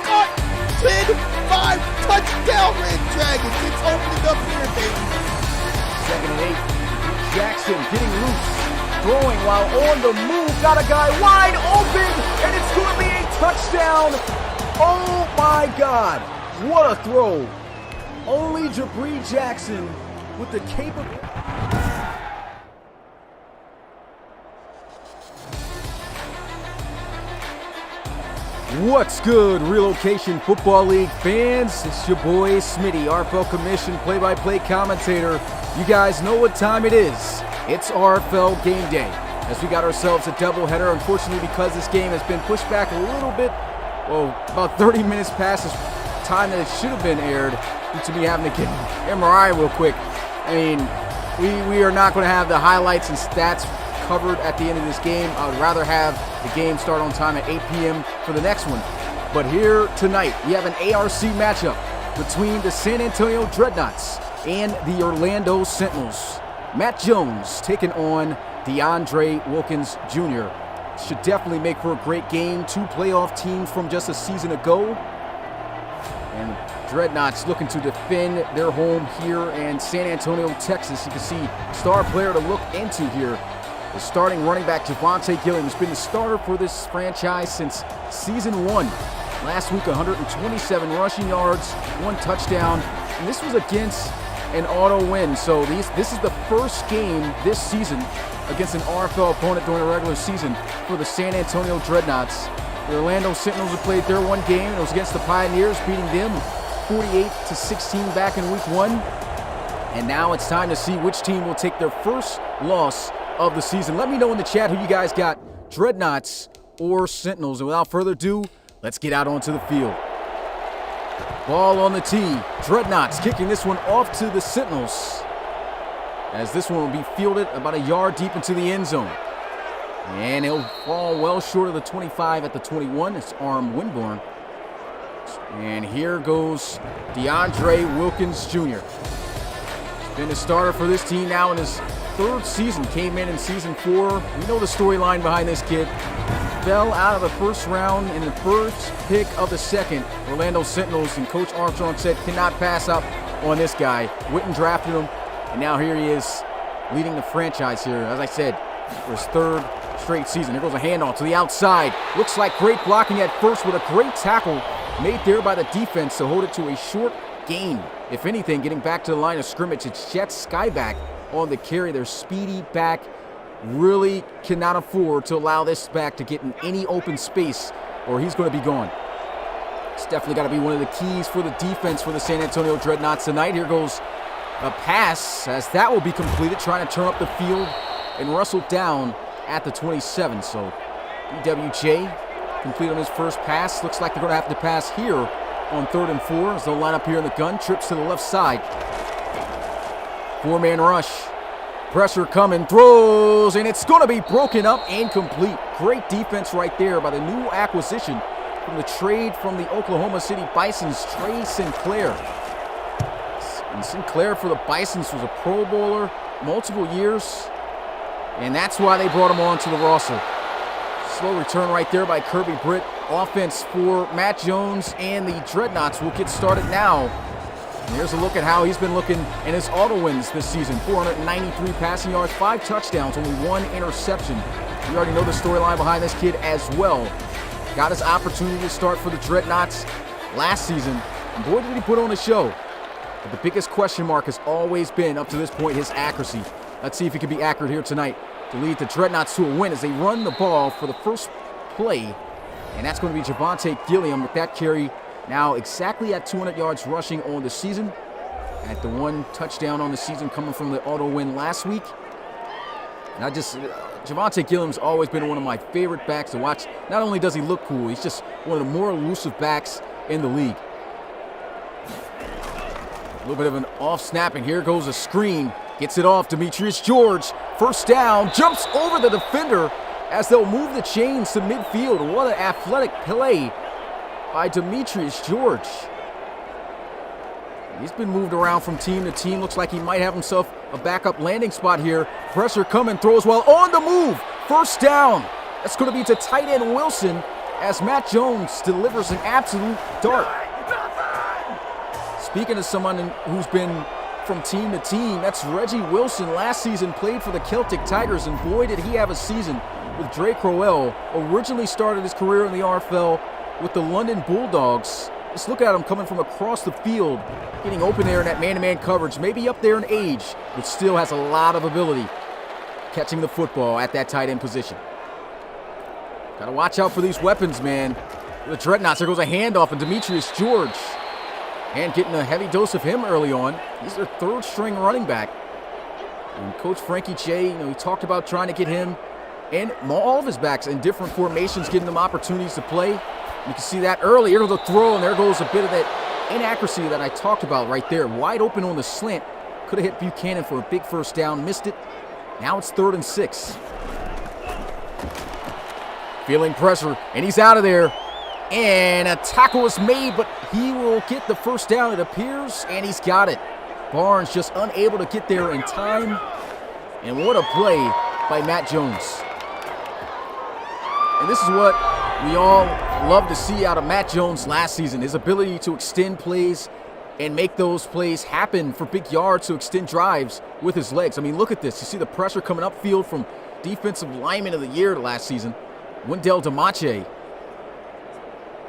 caught. 10-5 touchdown, Red Dragons. It's opening up here, baby. 2nd and 8. Jackson getting loose. Throwing while on the move. Got a guy wide open. And it's going to be a touchdown. Oh, my God. What a throw. Only Jabri Jackson with the capability. What's good, Relocation Football League fans? It's your boy Smitty, RFL Commission play-by-play commentator. You guys know what time it is. It's RFL game day. As we got ourselves a doubleheader, unfortunately because this game has been pushed back a little bit, well, about 30 minutes past the time that it should have been aired, due to me having to get an MRI real quick. I mean, we are not going to have the highlights and stats covered at the end of this game. I would rather have the game start on time at 8 p.m. for the next one. But here tonight, we have an ARC matchup between the San Antonio Dreadnoughts and the Orlando Sentinels. Matt Jones taking on DeAndre Wilkins Jr. Should definitely make for a great game. Two playoff teams from just a season ago. And Dreadnoughts looking to defend their home here in San Antonio, Texas. You can see star player to look into here. The starting running back, Devonte Gilliam, has been the starter for this franchise since season 1. Last week, 127 rushing yards, 1 touchdown. And this was against an auto win. So this is the first game this season against an RFL opponent during the regular season for the San Antonio Dreadnoughts. The Orlando Sentinels have played their one game, and it was against the Pioneers, beating them 48-16 back in week 1. And now it's time to see which team will take their first loss of the season. Let me know in the chat who you guys got, Dreadnoughts or Sentinels. And without further ado, let's get out onto the field. Ball on the tee. Dreadnoughts kicking this one off to the Sentinels, as this one will be fielded about a yard deep into the end zone. And he'll fall well short of the 25 at the 21. It's Arm Winborn. And here goes DeAndre Wilkins Jr. He's been a starter for this team now in his 3rd season. Came in season 4. We know the storyline behind this kid. Fell out of the first round in the first pick of the 2nd. Orlando Sentinels, and Coach Armstrong said cannot pass up on this guy. Witten drafted him, and now here he is leading the franchise here. As I said, for his 3rd straight season. There goes a handoff to the outside. Looks like great blocking at first with a great tackle made there by the defense to hold it to a short gain. If anything, getting back to the line of scrimmage, it's Jets Skyback on the carry. Their speedy back really cannot afford to allow this back to get in any open space, or he's going to be gone. It's definitely got to be one of the keys for the defense for the San Antonio Dreadnoughts tonight. Here goes a pass, as that will be completed, trying to turn up the field and wrestle down at the 27. So BWJ complete on his first pass. Looks like they're going to have to pass here on 3rd and 4 as they'll line up here in the gun. Trips to the left side. 4-man rush. Pressure coming, throws, and it's going to be broken up and complete. Great defense right there by the new acquisition from the trade from the Oklahoma City Bisons, Trey Sinclair. And Sinclair for the Bisons was a Pro Bowler multiple years, and that's why they brought him on to the roster. Slow return right there by Kirby Britt. Offense for Matt Jones and the Dreadnoughts will get started now. And here's a look at how he's been looking in his auto wins this season. 493 passing yards, 5 touchdowns, only 1 interception. You already know the storyline behind this kid as well. Got his opportunity to start for the Dreadnoughts last season, and boy did he put on a show. But the biggest question mark has always been, up to this point, his accuracy. Let's see if he can be accurate here tonight to lead the Dreadnoughts to a win as they run the ball for the first play. And that's going to be Devonte Gilliam with that carry. Now exactly at 200 yards rushing on the season. At the 1 touchdown on the season coming from the auto win last week. And Devonte Gilliam's always been one of my favorite backs to watch. Not only does he look cool, he's just one of the more elusive backs in the league. A little bit of an off snap, and here goes a screen. Gets it off, Demetrius George. First down, jumps over the defender as they'll move the chains to midfield. What an athletic play by Demetrius George. He's been moved around from team to team. Looks like he might have himself a backup landing spot here. Pressure coming, throws while on the move. First down. That's going to be to tight end Wilson. as Matt Jones delivers an absolute dart. Speaking of someone who's been from team to team, that's Reggie Wilson. Last season played for the Celtic Tigers, and boy did he have a season with Drake Crowell. Originally started his career in the RFL with the London Bulldogs. Just look at him coming from across the field, getting open there in that man-to-man coverage, maybe up there in age, but still has a lot of ability catching the football at that tight end position. Got to watch out for these weapons, man. The Dreadnoughts, there goes a handoff, and Demetrius George. And getting a heavy dose of him early on. He's their third-string running back. And Coach Frankie J, he talked about trying to get him and all of his backs in different formations, getting them opportunities to play. You can see that early. Here goes a throw, and there goes a bit of that inaccuracy that I talked about right there. Wide open on the slant. Could have hit Buchanan for a big first down. Missed it. Now it's 3rd and 6. Feeling pressure, and he's out of there. And a tackle is made, but he will get the first down, it appears, and he's got it. Barnes just unable to get there in time. And what a play by Matt Jones. And this is what we all love to see out of Matt Jones last season, his ability to extend plays and make those plays happen for big yards, to extend drives with his legs. I mean, look at this. You see the pressure coming upfield from Defensive Lineman of the Year last season, Wendell DeMache.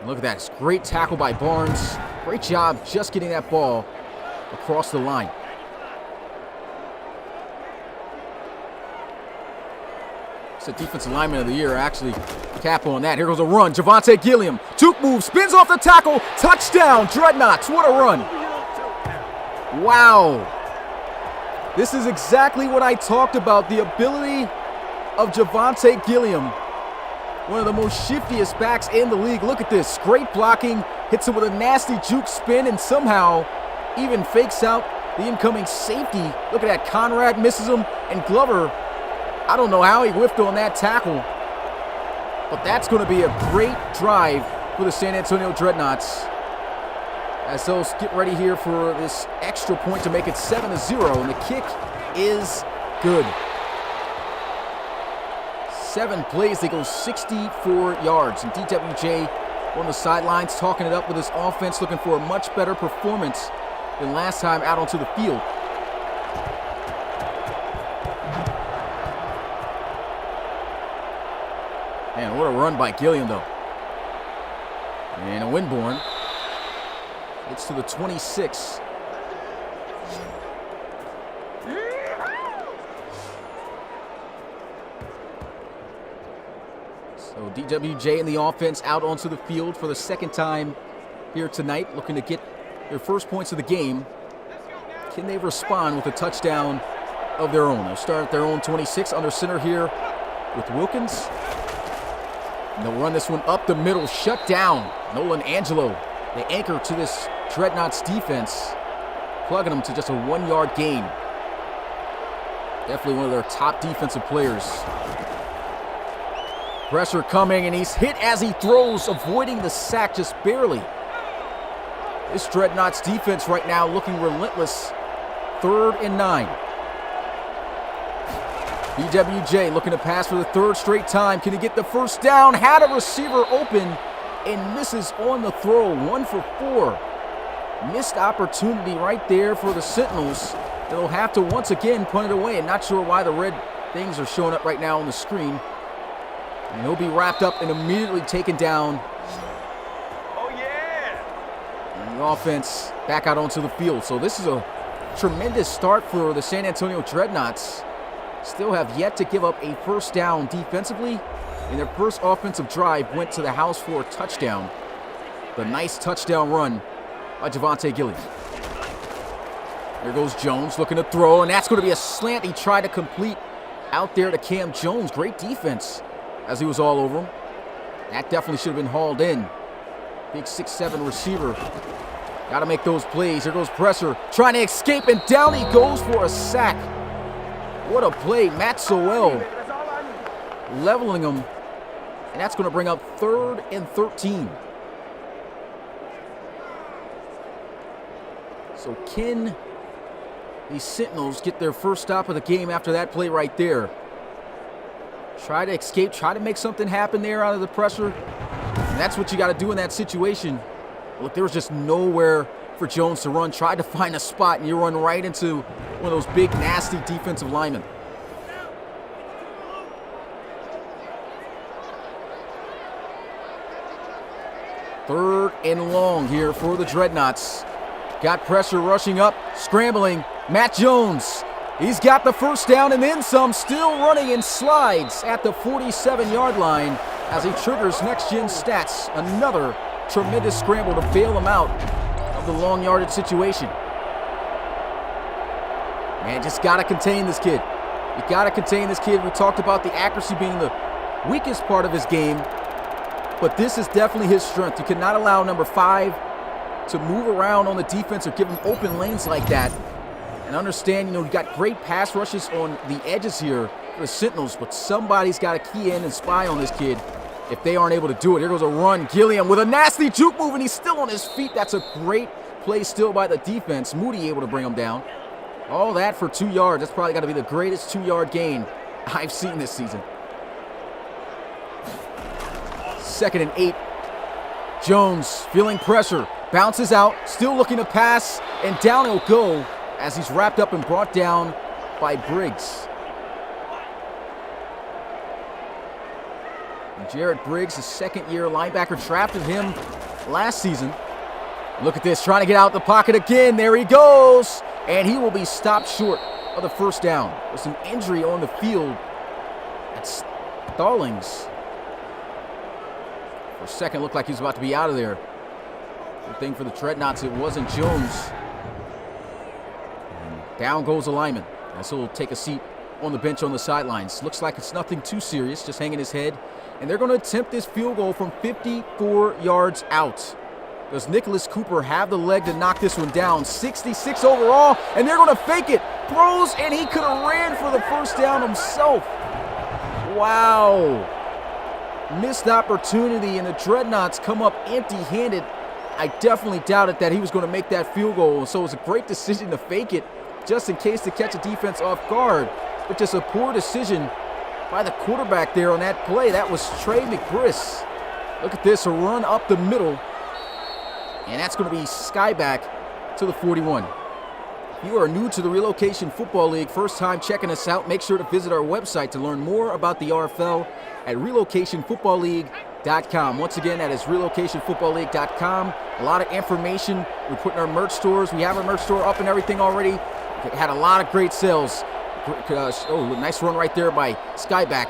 Look at that. It's a great tackle by Barnes. Great job just getting that ball across the line. It's a Defensive Lineman of the Year, actually. Cap on that. Here goes a run. Devonte Gilliam. Juke move. Spins off the tackle. Touchdown. Dreadnoughts. What a run. Wow. This is exactly what I talked about. The ability of Devonte Gilliam. One of the most shiftiest backs in the league. Look at this. Great blocking. Hits him with a nasty juke spin and somehow even fakes out the incoming safety. Look at that. Conrad misses him. And Glover, I don't know how he whiffed on that tackle. But that's going to be a great drive for the San Antonio Dreadnoughts, as they'll get ready here for this extra point to make it 7-0. And the kick is good. 7 plays, they go 64 yards. And DWJ on the sidelines talking it up with his offense, looking for a much better performance than last time out onto the field. Man, what a run by Gilliam, though. And a Winborn. It's to the 26. So DWJ and the offense out onto the field for the second time here tonight, looking to get their first points of the game. Can they respond with a touchdown of their own? They'll start at their own 26 under center here with Wilkins. And they'll run this one up the middle, shut down. Nolan Angelo, the anchor to this Dreadnoughts defense, plugging them to just a 1-yard gain. Definitely one of their top defensive players. Pressure coming, and he's hit as he throws, avoiding the sack just barely. This Dreadnoughts defense right now looking relentless. 3rd and 9. BWJ looking to pass for the 3rd straight time. Can he get the first down? Had a receiver open and misses on the throw. 1 for 4. Missed opportunity right there for the Sentinels. They'll have to once again punt it away. And not sure why the red things are showing up right now on the screen. And he'll be wrapped up and immediately taken down. Oh, yeah! And the offense back out onto the field. So this is a tremendous start for the San Antonio Dreadnoughts. Still have yet to give up a first down defensively. And their first offensive drive went to the house for a touchdown. The nice touchdown run by Devonte Gilliam. There goes Jones looking to throw, and that's going to be a slant he tried to complete out there to Cam Jones. Great defense as he was all over him. That definitely should have been hauled in. Big 6'7" receiver. Got to make those plays. Here goes pressure. Trying to escape, and down he goes for a sack. What a play. Matt Sowell leveling him. And that's going to bring up 3rd and 13. So can the Sentinels get their first stop of the game after that play right there? Try to escape, try to make something happen there out of the pressure. And that's what you got to do in that situation. Look, there was just nowhere for Jones to run. Tried to find a spot, and you run right into one of those big, nasty defensive linemen. Third and long here for the Dreadnoughts. Got pressure rushing up, scrambling. Matt Jones, he's got the first down and then some, still running and slides at the 47-yard line as he triggers next-gen stats. Another tremendous scramble to bail him out of the long yardage situation. Man, just got to contain this kid. You got to contain this kid. We talked about the accuracy being the weakest part of his game, but this is definitely his strength. You cannot allow number 5 to move around on the defense or give him open lanes like that. And understand, you got great pass rushes on the edges here for the Sentinels, but somebody's got to key in and spy on this kid if they aren't able to do it. Here goes a run. Gilliam with a nasty juke move, and he's still on his feet. That's a great play still by the defense. Moody able to bring him down. All that for 2 yards. That's probably got to be the greatest 2-yard gain I've seen this season. 2nd and 8. Jones feeling pressure. Bounces out. Still looking to pass. And down he'll go as he's wrapped up and brought down by Briggs. And Jared Briggs, a second-year linebacker, drafted him last season. Look at this, trying to get out the pocket again. There he goes. And he will be stopped short of the first down. With some injury on the field. That's Stallings. For a second, looked like he was about to be out of there. Good thing for the Dreadnoughts, it wasn't Jones. And down goes the lineman. As he'll take a seat on the bench on the sidelines. Looks like it's nothing too serious, just hanging his head. And they're going to attempt this field goal from 54 yards out. Does Nicholas Cooper have the leg to knock this one down? 66 overall, and they're going to fake it. Throws, and he could have ran for the first down himself. Wow. Missed opportunity, and the Dreadnoughts come up empty-handed. I definitely doubted that he was going to make that field goal, so it was a great decision to fake it just in case to catch a defense off guard. But just a poor decision by the quarterback there on that play. That was Trey McBriss. Look at this, a run up the middle. And that's going to be Skyback to the 41. If you are new to the Relocation Football League, first time checking us out, make sure to visit our website to learn more about the RFL at relocationfootballleague.com. Once again, that is relocationfootballleague.com. A lot of information. We're putting our merch stores. We have our merch store up and everything already. Had a lot of great sales. Oh, nice run right there by Skyback.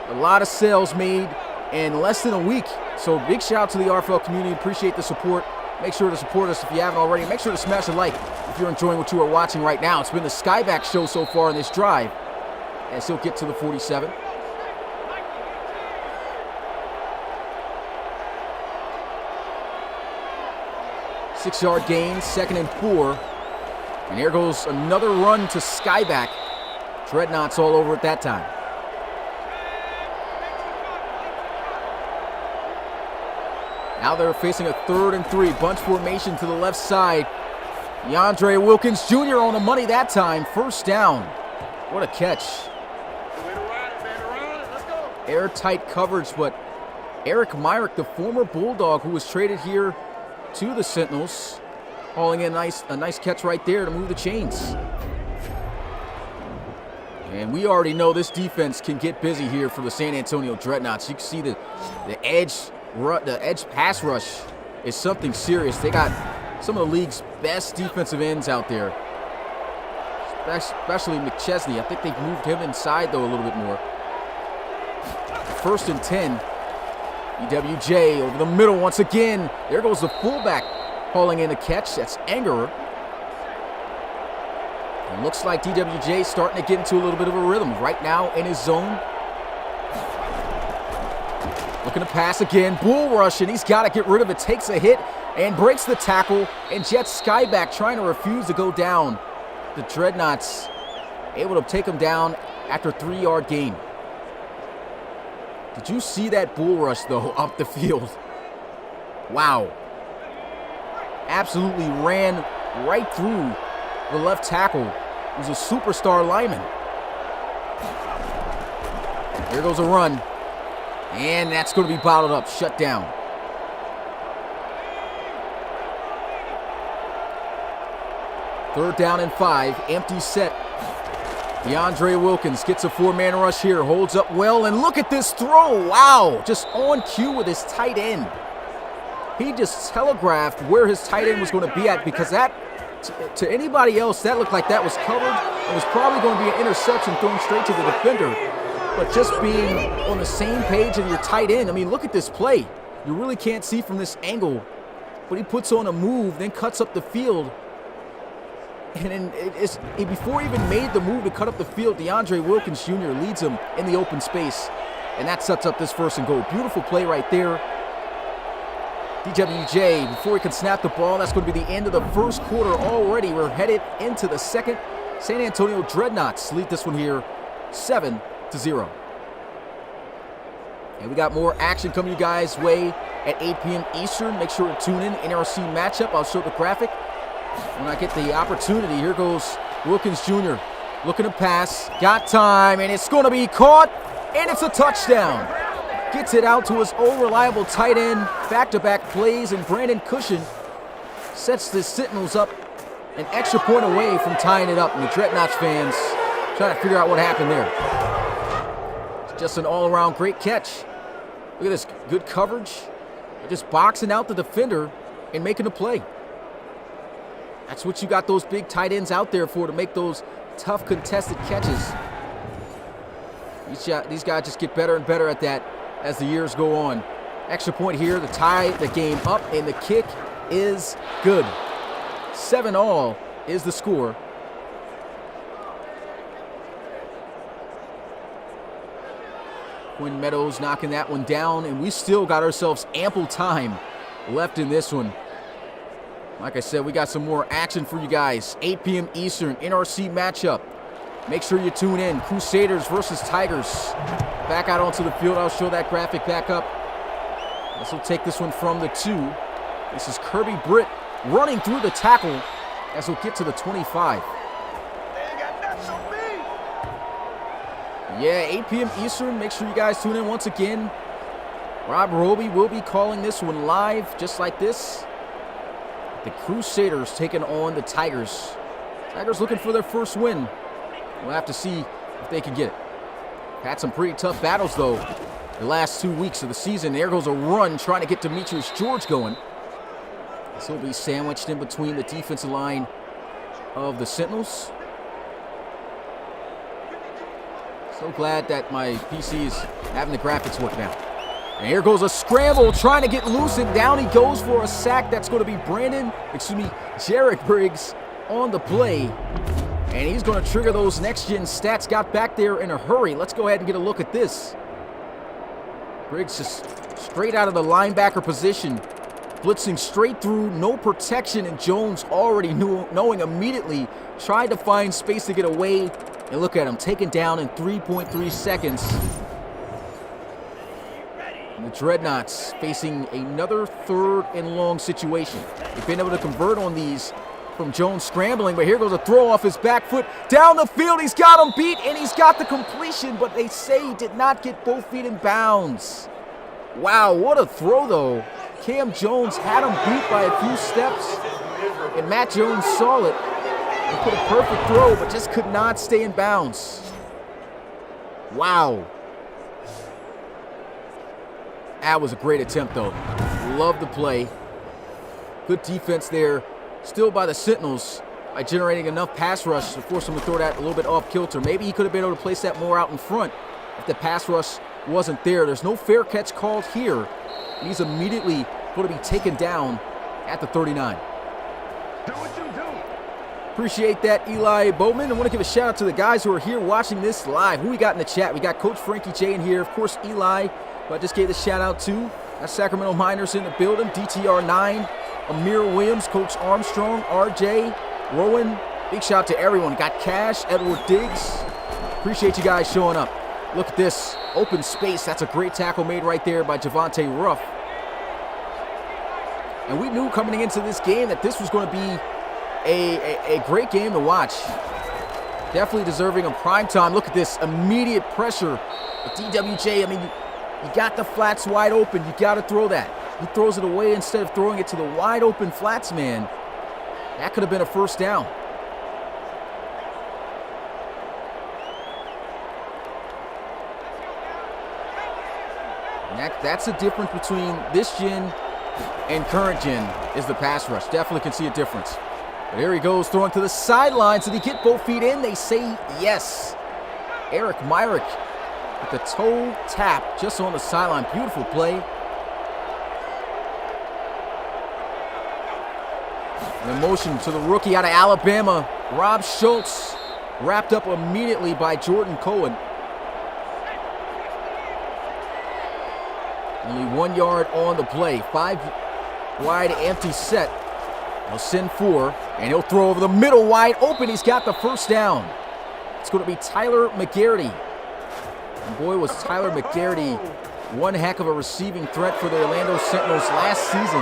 A lot of sales made in less than a week. So big shout out to the RFL community. Appreciate the support. Make sure to support us if you haven't already. Make sure to smash a like if you're enjoying what you are watching right now. It's been the Skyback show so far in this drive as he'll get to the 47. Six-yard gain, 2nd and 4. And here goes another run to Skyback. Dreadnoughts all over at that time. Now they're facing a 3rd and 3. Bunch formation to the left side. DeAndre Wilkins Jr. on the money that time. First down. What a catch. Airtight coverage, but Eric Myrick, the former Bulldog who was traded here to the Sentinels, hauling in a nice catch right there to move the chains. And we already know this defense can get busy here for the San Antonio Dreadnoughts. You can see the edge pass rush is something serious. They got some of the league's best defensive ends out there, especially McChesney. I think they've moved him inside, though, a little bit more. 1st and 10. EWJ over the middle once again. There goes the fullback hauling in a catch. That's Angerer. And looks like DWJ starting to get into a little bit of a rhythm right now in his zone. Looking to pass again. Bull rush, and he's got to get rid of it. Takes a hit and breaks the tackle. And jets Skyback trying to refuse to go down. The Dreadnoughts able to take him down after a 3-yard gain. Did you see that bull rush, though, up the field? Wow. Absolutely ran right through the left tackle. He was a superstar lineman. Here goes a run. And that's going to be bottled up, shut down. 3rd down and 5, empty set. DeAndre Wilkins gets a 4-man rush here, holds up well, and look at this throw. Wow, just on cue with his tight end. He just telegraphed where his tight end was going to be at, because that, to anybody else, that looked like that was covered. It was probably going to be an interception thrown straight to the defender. But just being on the same page as your tight end, I mean, look at this play. You really can't see from this angle, but he puts on a move, then cuts up the field. And then before he even made the move to cut up the field, DeAndre Wilkins Jr. leads him in the open space. And that sets up this 1st and goal. Beautiful play right there. DWJ, before he can snap the ball, that's going to be the end of the 1st quarter already. We're headed into the 2nd. San Antonio Dreadnoughts lead this one here 7-0. And we got more action coming you guys' way at 8 p.m. Eastern. Make sure to tune in. NRC matchup. I'll show the graphic when I get the opportunity. Here goes Wilkins Jr. looking to pass. Got time, and it's going to be caught, and it's a touchdown. Gets it out to his old reliable tight end. Back-to-back plays, and Brandon Cushing sets the Sentinels up an extra point away from tying it up. And the Dreadnoughts fans trying to figure out what happened there. It's just an all-around great catch. Look at this good coverage. Just boxing out the defender and making a play. That's what you got those big tight ends out there for, to make those tough contested catches. These guys just get better and better at that as the years go on. Extra point here to tie the game up, and the kick is good. 7-all is the score. Quinn Meadows knocking that one down, and we still got ourselves ample time left in this one. Like I said, we got some more action for you guys. 8 p.m. Eastern, NRC matchup. Make sure you tune in. Crusaders versus Tigers. Back out onto the field. I'll show that graphic back up. This will take this one from the 2. This is Kirby Britt running through the tackle as we'll get to the 25. Yeah, 8 p.m. Eastern. Make sure you guys tune in once again. Rob Roby will be calling this one live just like this. The Crusaders taking on the Tigers. Tigers looking for their 1st win. We'll have to see if they can get it. Had some pretty tough battles, though, the last 2 weeks of the season. There goes a run trying to get Demetrius George going. This will be sandwiched in between the defensive line of the Sentinels. So glad that my PC is having the graphics work now. And here goes a scramble, trying to get loose, and down he goes for a sack. That's going to be Jarek Briggs on the play. And he's going to trigger those next-gen stats. Got back there in a hurry. Let's go ahead and get a look at this. Briggs just straight out of the linebacker position, blitzing straight through, no protection, and Jones already knowing immediately, tried to find space to get away. And look at him, taken down in 3.3 seconds. And the Dreadnoughts facing another 3rd and long situation. They've been able to convert on these from Jones scrambling, but here goes a throw off his back foot. Down the field, he's got him beat, and he's got the completion, but they say he did not get both feet in bounds. Wow, what a throw, though. Cam Jones had him beat by a few steps, and Matt Jones saw it and put a perfect throw, but just could not stay in bounds. Wow. That was a great attempt, though. Love the play. Good defense there. Still by the Sentinels by generating enough pass rush to force him to throw that a little bit off kilter. Maybe he could have been able to place that more out in front if the pass rush wasn't there. There's no fair catch called here. He's immediately going to be taken down at the 39. Do what you do. Appreciate that, Eli Bowman. I want to give a shout out to the guys who are here watching this live. Who we got in the chat? We got Coach Frankie J in here. Of course, Eli, who I just gave the shout out to. That's Sacramento Miners in the building. DTR9. Amir Williams, Coach Armstrong, RJ, Rowan. Big shout out to everyone. Got Cash, Edward Diggs. Appreciate you guys showing up. Look at this. Open space. That's a great tackle made right there by Javonte Ruff. And we knew coming into this game that this was going to be a great game to watch. Definitely deserving of prime time. Look at this. Immediate pressure. DWJ, I mean, you got the flats wide open. You got to throw that. He throws it away instead of throwing it to the wide open flats man. That could have been a 1st down. And that's the difference between this gen and current gen is the pass rush. Definitely can see a difference. But here he goes, throwing to the sidelines. Did he get both feet in? They say yes. Eric Myrick with the toe tap just on the sideline. Beautiful play. And the motion to the rookie out of Alabama, Rob Schultz, wrapped up immediately by Jordan Cohen. Only 1 yard on the play. 5 wide empty set. He'll send 4, and he'll throw over the middle wide open. He's got the first down. It's going to be Tyler McGarity. And boy, was Tyler McGarity one heck of a receiving threat for the Orlando Sentinels last season.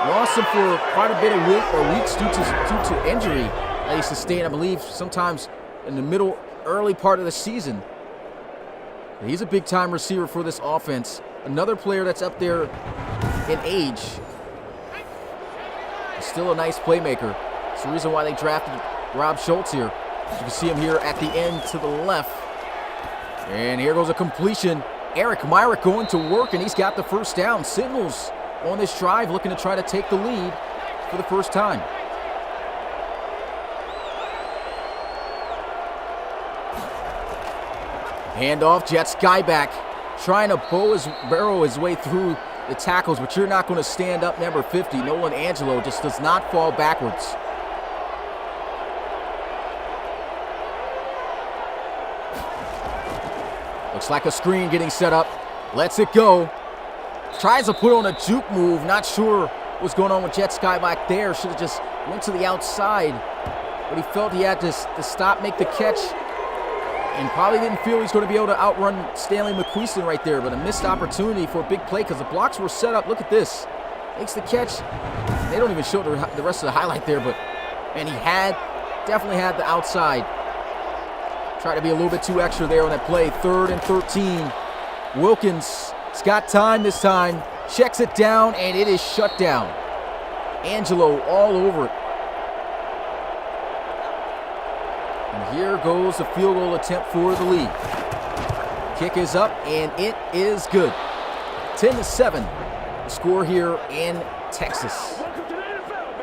Lost him for quite a bit of weeks due to injury that he sustained, I believe, sometimes in the early part of the season. But he's a big-time receiver for this offense. Another player that's up there in age. Still a nice playmaker. It's the reason why they drafted Rob Schultz here. You can see him here at the end to the left. And here goes a completion. Eric Myrick going to work, and he's got the first down. Sentinels on this drive looking to try to take the lead for the first time. Handoff, Jets guy back, trying to barrel his way through the tackles, but you're not going to stand up number 50. Nolan Angelo just does not fall backwards. Looks like a screen getting set up. Lets it go. Tries to put on a juke move. Not sure what's going on with Jets guy back there. Should have just went to the outside. But he felt he had to stop, make the catch. And probably didn't feel he's going to be able to outrun Stanley McQueeson right there. But a missed opportunity for a big play because the blocks were set up. Look at this. Makes the catch. They don't even show the rest of the highlight there. And he definitely had the outside. Tried to be a little bit too extra there on that play. 3rd and 13. Wilkins has got time this time. Checks it down, and it is shut down. Angelo all over it. And here goes the field goal attempt for the lead. Kick is up, and it is good. 10-7, the score here in Texas. Welcome to the NFL,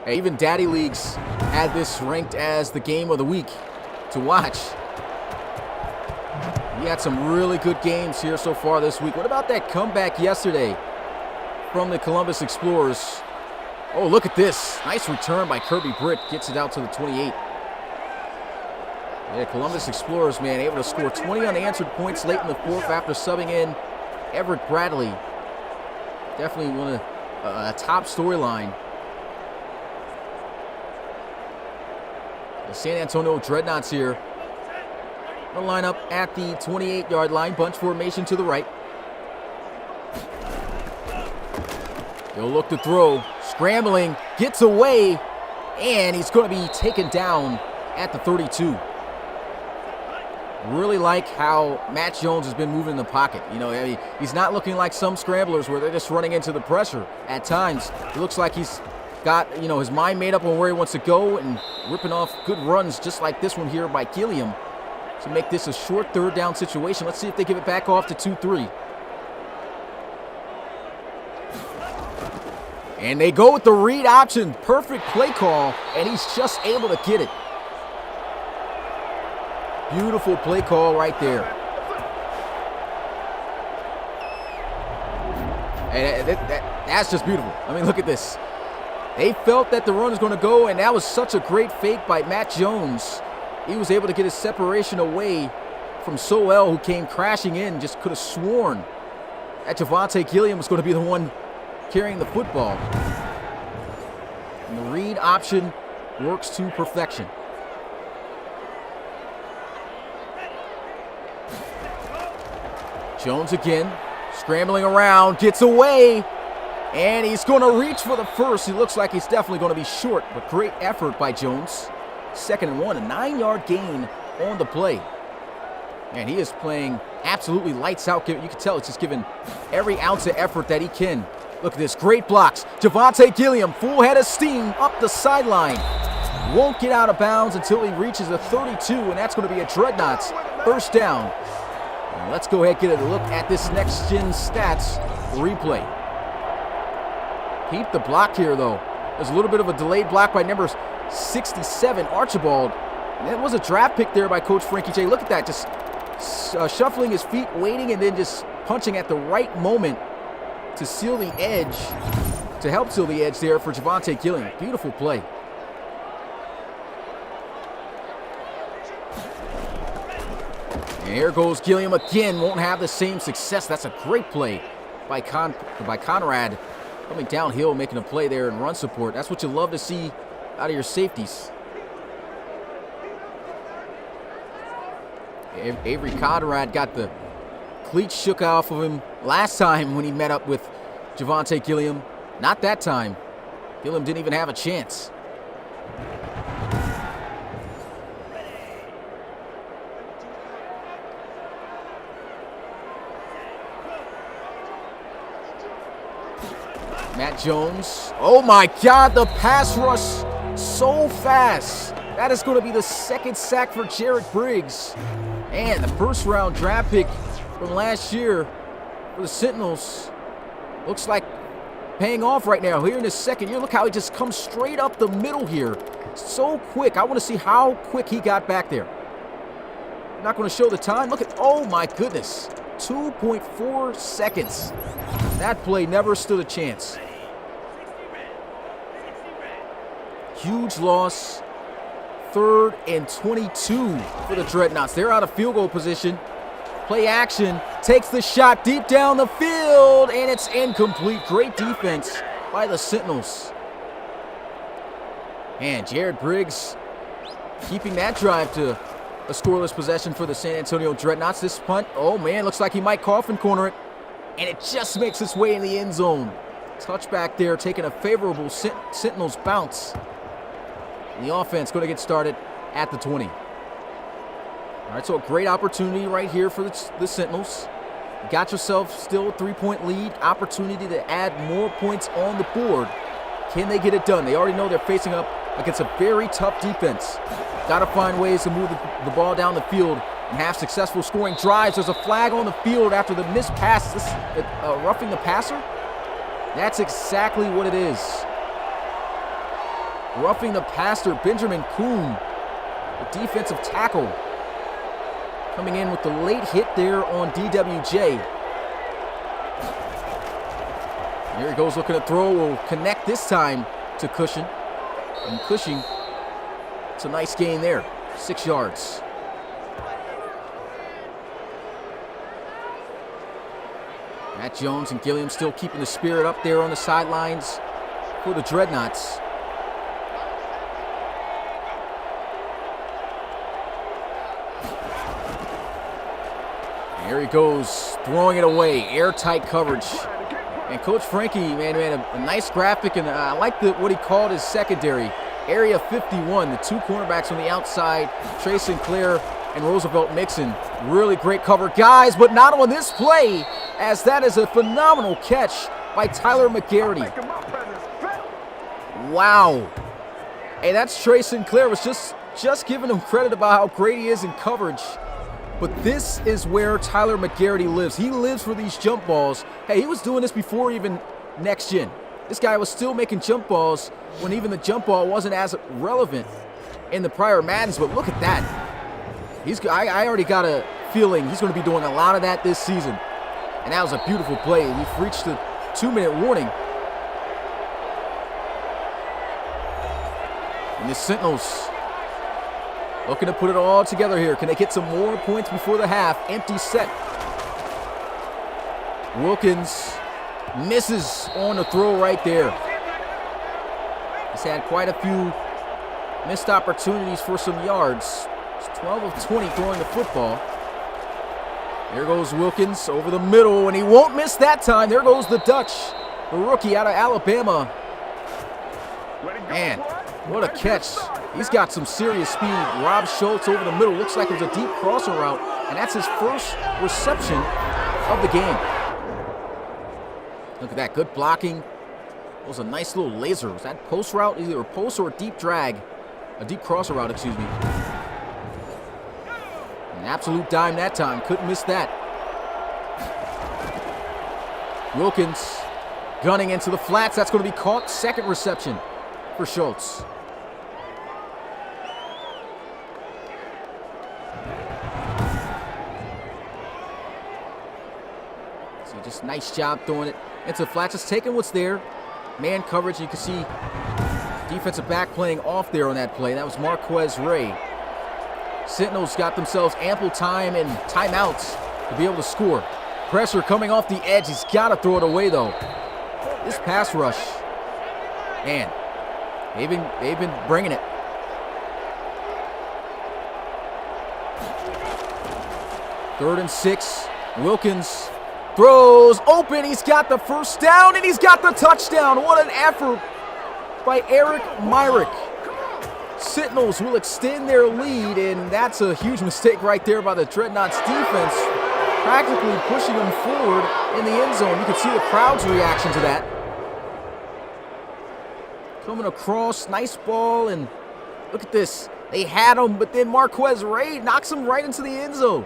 baby. Even Daddy Leagues had this ranked as the game of the week to watch. We had some really good games here so far this week. What about that comeback yesterday from the Columbus Explorers? Oh, look at this. Nice return by Kirby Britt. Gets it out to the 28. Yeah, Columbus Explorers, man, able to score 20 unanswered points late in the 4th after subbing in Everett Bradley. Definitely one of a top storyline. The San Antonio Dreadnoughts here. They'll line up at the 28-yard line. Bunch formation to the right. He'll look to throw. Scrambling. Gets away. And he's going to be taken down at the 32. Really like how Matt Jones has been moving in the pocket. You know, I mean, he's not looking like some scramblers where they're just running into the pressure. At times, it looks like he's got, you know, his mind made up on where he wants to go and ripping off good runs just like this one here by Gilliam to make this a short 3rd down situation. Let's see if they give it back off to 2-3. And they go with the read option. Perfect play call, and he's just able to get it. Beautiful play call right there. And that's just beautiful. I mean, look at this. They felt that the run was going to go, and that was such a great fake by Matt Jones. He was able to get his separation away from Soel, who came crashing in. Just could have sworn that Devonte Gilliam was going to be the one carrying the football. And the read option works to perfection. Jones again, scrambling around, gets away, and he's going to reach for the first. He looks like he's definitely going to be short, but great effort by Jones. 2nd and 1, a 9-yard gain on the play. And he is playing absolutely lights out. You can tell it's just giving every ounce of effort that he can. Look at this, great blocks. Devonte Gilliam, full head of steam up the sideline. Won't get out of bounds until he reaches the 32, and that's going to be a Dreadnoughts 1st down. And let's go ahead and get a look at this next-gen stats replay. Keep the block here, though. There's a little bit of a delayed block by number 67, Archibald. And that was a draft pick there by Coach Frankie J. Look at that, just shuffling his feet, waiting, and then just punching at the right moment to seal the edge, to help seal the edge there for Devonte Gilliam. Beautiful play. And here goes Gilliam again. Won't have the same success. That's a great play by Conrad. Coming downhill, making a play there and run support. That's what you love to see out of your safeties. Avery Conrad got the cleats shook off of him last time when he met up with Devonte Gilliam. Not that time. Gilliam didn't even have a chance. Matt Jones. Oh my God, the pass rush so fast. That is going to be the second sack for Jared Briggs. And the first round draft pick from last year for the Sentinels looks like paying off right now here in his second year. Look how he just comes straight up the middle here. So quick. I want to see how quick he got back there. I'm not going to show the time. Look at, oh my goodness. 2.4 seconds. That play never stood a chance. Huge loss. 3rd and 22 for the Dreadnoughts. They're out of field goal position. Play action. Takes the shot deep down the field, and it's incomplete. Great defense by the Sentinels. And Jared Briggs keeping that drive to a scoreless possession for the San Antonio Dreadnoughts. This punt, oh man, looks like he might coffin corner it. And it just makes its way in the end zone. Touchback there, taking a favorable Sentinels bounce. And the offense going to get started at the 20. All right, so a great opportunity right here for the Sentinels. You got yourself still a 3-point lead. Opportunity to add more points on the board. Can they get it done? They already know they're facing up against a very tough defense. Got to find ways to move the ball down the field and have successful scoring drives. There's a flag on the field after the missed pass. This roughing the passer? That's exactly what it is. Roughing the passer, Benjamin Kuhn, the defensive tackle, coming in with the late hit there on DWJ. Here he goes looking to throw. Will connect this time to Cushing. And Cushing, it's a nice gain there. 6 yards. Matt Jones and Gilliam still keeping the spirit up there on the sidelines for the Dreadnoughts. Here he goes, throwing it away. Airtight coverage. And Coach Frankie, man, a nice graphic, and I like what he called his secondary. Area 51, the 2 cornerbacks on the outside, Trey Sinclair and Roosevelt Mixon. Really great cover, guys, but not on this play, as that is a phenomenal catch by Tyler McGarity. Wow. Hey, that's Trey Sinclair. Was just giving him credit about how great he is in coverage. But this is where Tyler McGarity lives. He lives for these jump balls. Hey, he was doing this before even next gen. This guy was still making jump balls when even the jump ball wasn't as relevant in the prior Maddens. But look at that. I already got a feeling he's going to be doing a lot of that this season. And that was a beautiful play. We've reached the 2-minute warning. And the Sentinels looking to put it all together here. Can they get some more points before the half? Empty set. Wilkins misses on the throw right there. He's had quite a few missed opportunities for some yards. It's 12 of 20 throwing the football. There goes Wilkins over the middle, and he won't miss that time. There goes the Dutch, the rookie out of Alabama. Man, what a catch. He's got some serious speed. Rob Schultz over the middle. Looks like it was a deep crosser route, and that's his first reception of the game. Look at that, good blocking. It was a nice little laser. Was that post route? Either a post or a deep drag. A deep crosser route, excuse me. An absolute dime that time. Couldn't miss that. Wilkins gunning into the flats. That's going to be caught. Second reception for Schultz. So just nice job throwing it into the flats. Just taking what's there. Man coverage. You can see defensive back playing off there on that play. That was Marquez Ray. Sentinels got themselves ample time and timeouts to be able to score. Pressure coming off the edge. He's got to throw it away, though. This pass rush, man, they've been bringing it. Third and 6. Wilkins throws open. He's got the first down, and he's got the touchdown. What an effort by Eric Myrick. Sentinels will extend their lead, and that's a huge mistake right there by the Dreadnoughts defense, practically pushing them forward in the end zone. You can see the crowd's reaction to that. Coming across, nice ball, and look at this. They had him, but then Marquez Ray knocks him right into the end zone.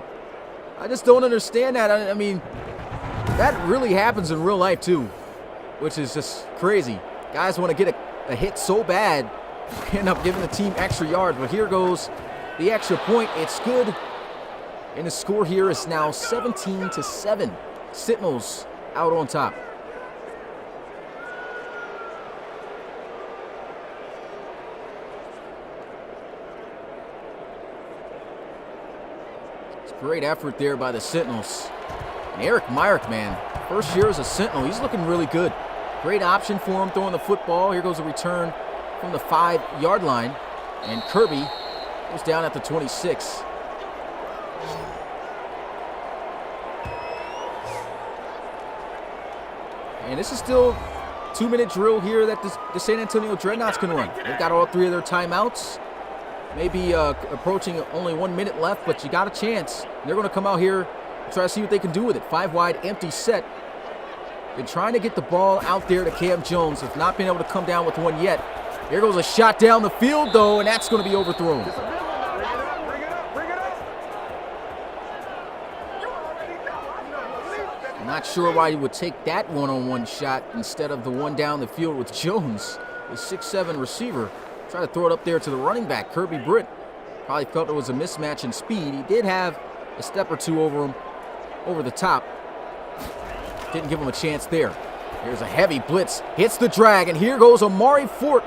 I just don't understand that. I mean, that really happens in real life too, which is just crazy. Guys want to get a hit so bad, end up giving the team extra yards, but here goes the extra point. It's good, and the score here is now 17-7. Sentinels out on top. It's great effort there by the Sentinels. And Eric Myrick, man, first year as a Sentinel, he's looking really good. Great option for him throwing the football. Here goes a return from the 5-yard line, and Kirby goes down at the 26. And this is still a 2-minute drill here that the San Antonio Dreadnoughts can run. They've got all 3 of their timeouts. Maybe approaching only 1 minute left, but you got a chance. They're going to come out here and try to see what they can do with it. 5-wide, empty set. They're trying to get the ball out there to Cam Jones. Have not been able to come down with one yet. Here goes a shot down the field, though, and that's going to be overthrown. I'm not sure why he would take that one-on-one shot instead of the one down the field with Jones, the 6'7" receiver. Try to throw it up there to the running back, Kirby Britt. Probably felt it was a mismatch in speed. He did have a step or two over him, over the top. Didn't give him a chance there. Here's a heavy blitz. Hits the drag, and here goes Amari Fort,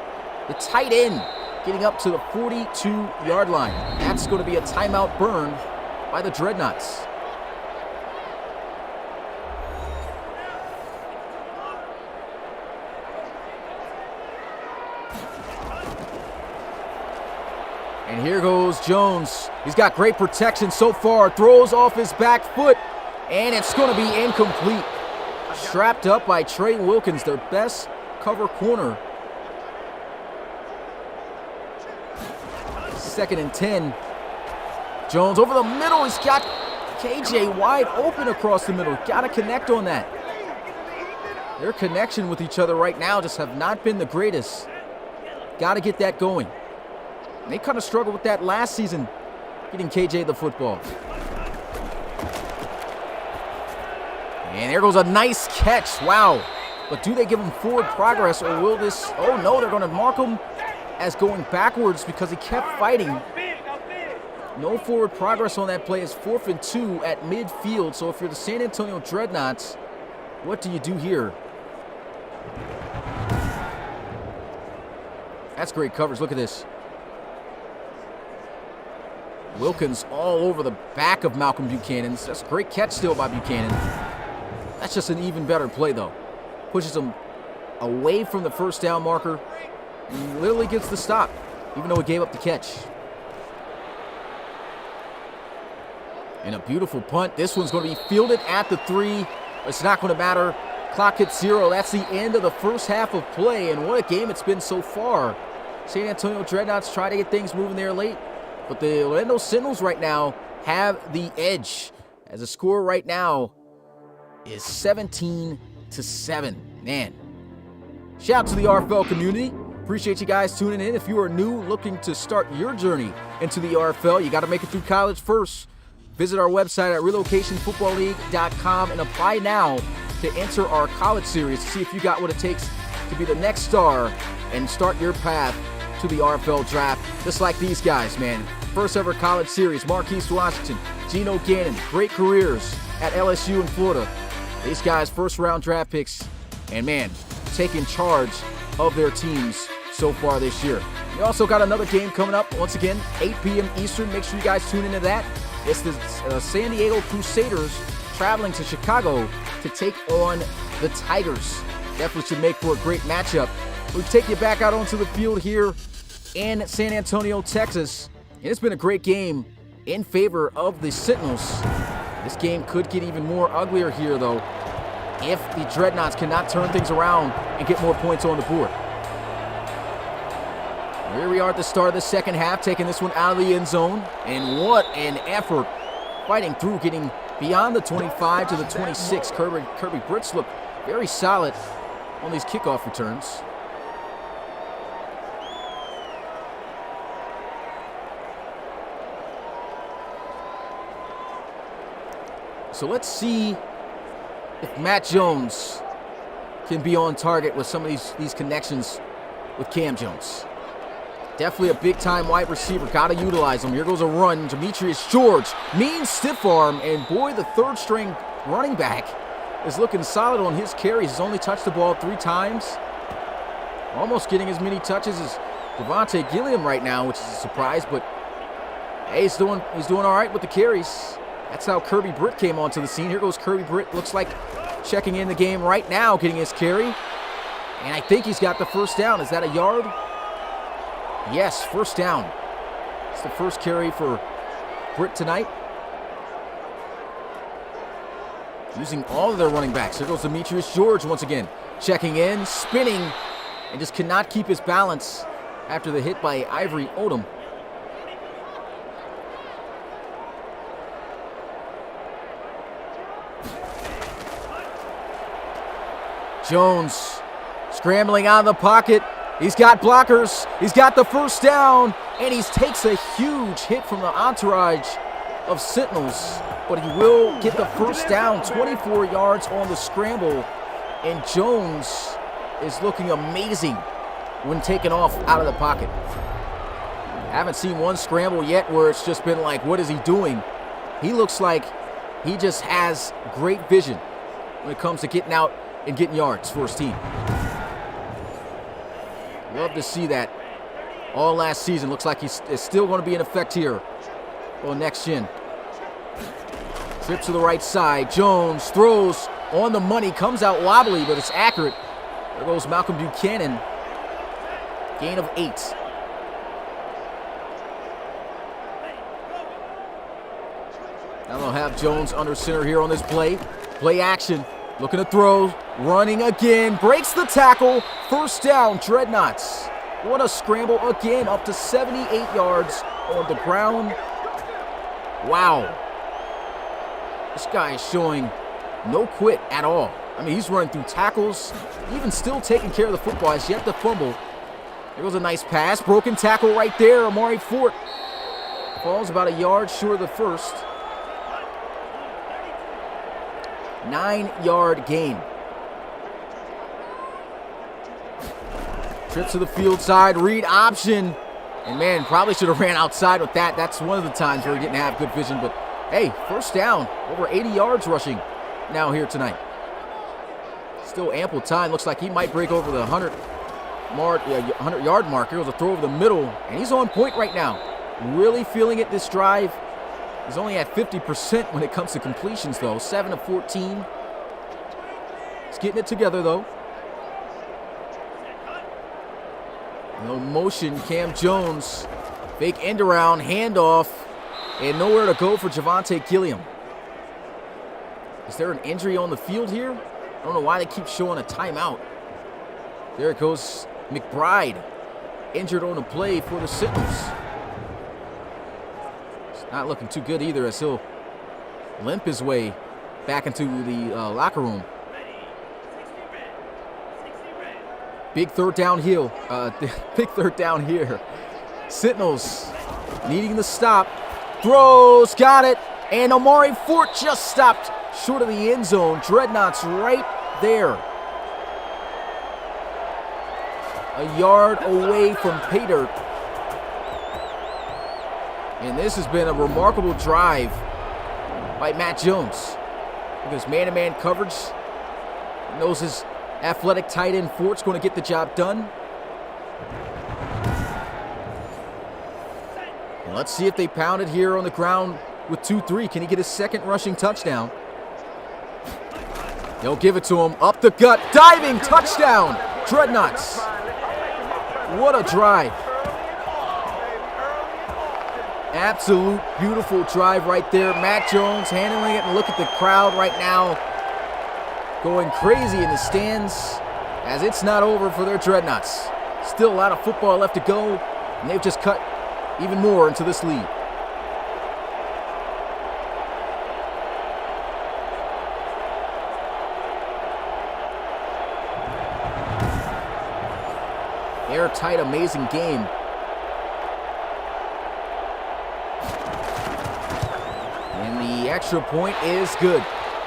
the tight end, getting up to the 42-yard line. That's going to be a timeout burn by the Dreadnoughts. And here goes Jones. He's got great protection so far. Throws off his back foot, and it's going to be incomplete. Strapped up by Trey Wilkins, their best cover corner. 2nd and 10. Jones over the middle. He's got KJ wide open across the middle. Got to connect on that. Their connection with each other right now just have not been the greatest. Got to get that going. They kind of struggled with that last season, getting KJ the football. And there goes a nice catch. Wow. But do they give him forward progress, or will this... Oh, no, they're going to mark him as going backwards because he kept fighting. No forward progress on that play. It's 4th and 2 at midfield. So if you're the San Antonio Dreadnoughts, what do you do here? That's great coverage. Look at this. Wilkins all over the back of Malcolm Buchanan. That's a great catch still by Buchanan. That's just an even better play, though. Pushes him away from the first down marker and literally gets the stop, even though he gave up the catch. And a beautiful punt. This one's going to be fielded at the 3. It's not going to matter. Clock hits 0. That's the end of the first half of play, and what a game it's been so far. San Antonio Dreadnoughts try to get things moving there late, but the Orlando Sentinels right now have the edge, as the score right now is 17-7. Man, shout out to the RFL community. Appreciate you guys tuning in. If you are new, looking to start your journey into the RFL, you got to make it through college first. Visit our website at relocationfootballleague.com and apply now to enter our college series to see if you got what it takes to be the next star and start your path to the RFL draft, just like these guys, man. First ever college series, Marquise Washington, Geno Gannon, great careers at LSU in Florida. These guys, first round draft picks, and man, taking charge of their teams so far this year. We also got another game coming up, once again, 8 p.m. Eastern. Make sure you guys tune into that. It's the San Diego Crusaders traveling to Chicago to take on the Tigers. Definitely should make for a great matchup. We take you back out onto the field here in San Antonio, Texas. And it's been a great game in favor of the Sentinels. This game could get even more uglier here, though, if the Dreadnoughts cannot turn things around and get more points on the board. Here we are at the start of the second half, taking this one out of the end zone. And what an effort, fighting through, getting beyond the 25 to the 26. Kirby Britt's look very solid on these kickoff returns. So let's see if Matt Jones can be on target with some of these connections with Cam Jones. Definitely a big-time wide receiver. Got to utilize him. Here goes a run. Demetrius George. Mean stiff arm. And boy, the third-string running back is looking solid on his carries. He's only touched the ball 3 times. Almost getting as many touches as Devonte Gilliam right now, which is a surprise. But hey, he's doing all right with the carries. That's how Kirby Britt came onto the scene. Here goes Kirby Britt. Looks like checking in the game right now, getting his carry. And I think he's got the first down. Is that a yard? Yes, first down. It's the first carry for Britt tonight. Using all of their running backs. Here goes Demetrius George once again. Checking in, spinning, and just cannot keep his balance after the hit by Ivory Odom. Jones scrambling out of the pocket. He's got blockers. He's got the first down. And he takes a huge hit from the entourage of Sentinels. But he will get the first down, 24 yards on the scramble. And Jones is looking amazing when taken off out of the pocket. Haven't seen one scramble yet where it's just been like, what is he doing? He looks like he just has great vision when it comes to getting out and getting yards for his team. Love to see that all last season. Looks like he's still going to be in effect here on next gen. Trip to the right side. Jones throws on the money. Comes out wobbly, but it's accurate. There goes Malcolm Buchanan. Gain of 8. Now they'll have Jones under center here on this play. Play action. Looking to throw. Running again. Breaks the tackle. First down, Dreadnoughts. What a scramble again. Up to 78 yards on the ground. Wow. This guy is showing no quit at all. I mean, he's running through tackles. Even still taking care of the football. Has yet to fumble. There was a nice pass. Broken tackle right there. Amari Fort falls about a yard short of the first. 9-yard gain. Trip to the field side, read option. And man, probably should have ran outside with that. That's one of the times where he didn't have good vision. But hey, first down, over 80 yards rushing now here tonight. Still ample time. Looks like he might break over the 100-yard mark. Here was a throw over the middle, and he's on point right now. Really feeling it this drive. He's only at 50% when it comes to completions, though. 7 of 14. He's getting it together, though. No motion, Cam Jones. Fake end around, handoff, and nowhere to go for Devonte Gilliam. Is there an injury on the field here? I don't know why they keep showing a timeout. There it goes, McBride, injured on the play for the Sentinels. It's not looking too good either as he'll limp his way back into the locker room. Big third down here. Big third down here. Sentinels needing the stop. Throws, got it. And Amari Fort just stopped short of the end zone. Dreadnoughts right there. A yard away from pay dirt. And this has been a remarkable drive by Matt Jones. Look at his man-to-man coverage. He knows his athletic tight end Fort's going to get the job done. And let's see if they pound it here on the ground with 2-3. Can he get his second rushing touchdown? They'll give it to him. Up the gut. Diving touchdown. Dreadnoughts. What a drive. Absolute beautiful drive right there. Matt Jones handling it, and look at the crowd right now going crazy in the stands as it's not over for their Dreadnoughts. Still a lot of football left to go, and they've just cut even more into this lead. Airtight, amazing game. And the extra point is good.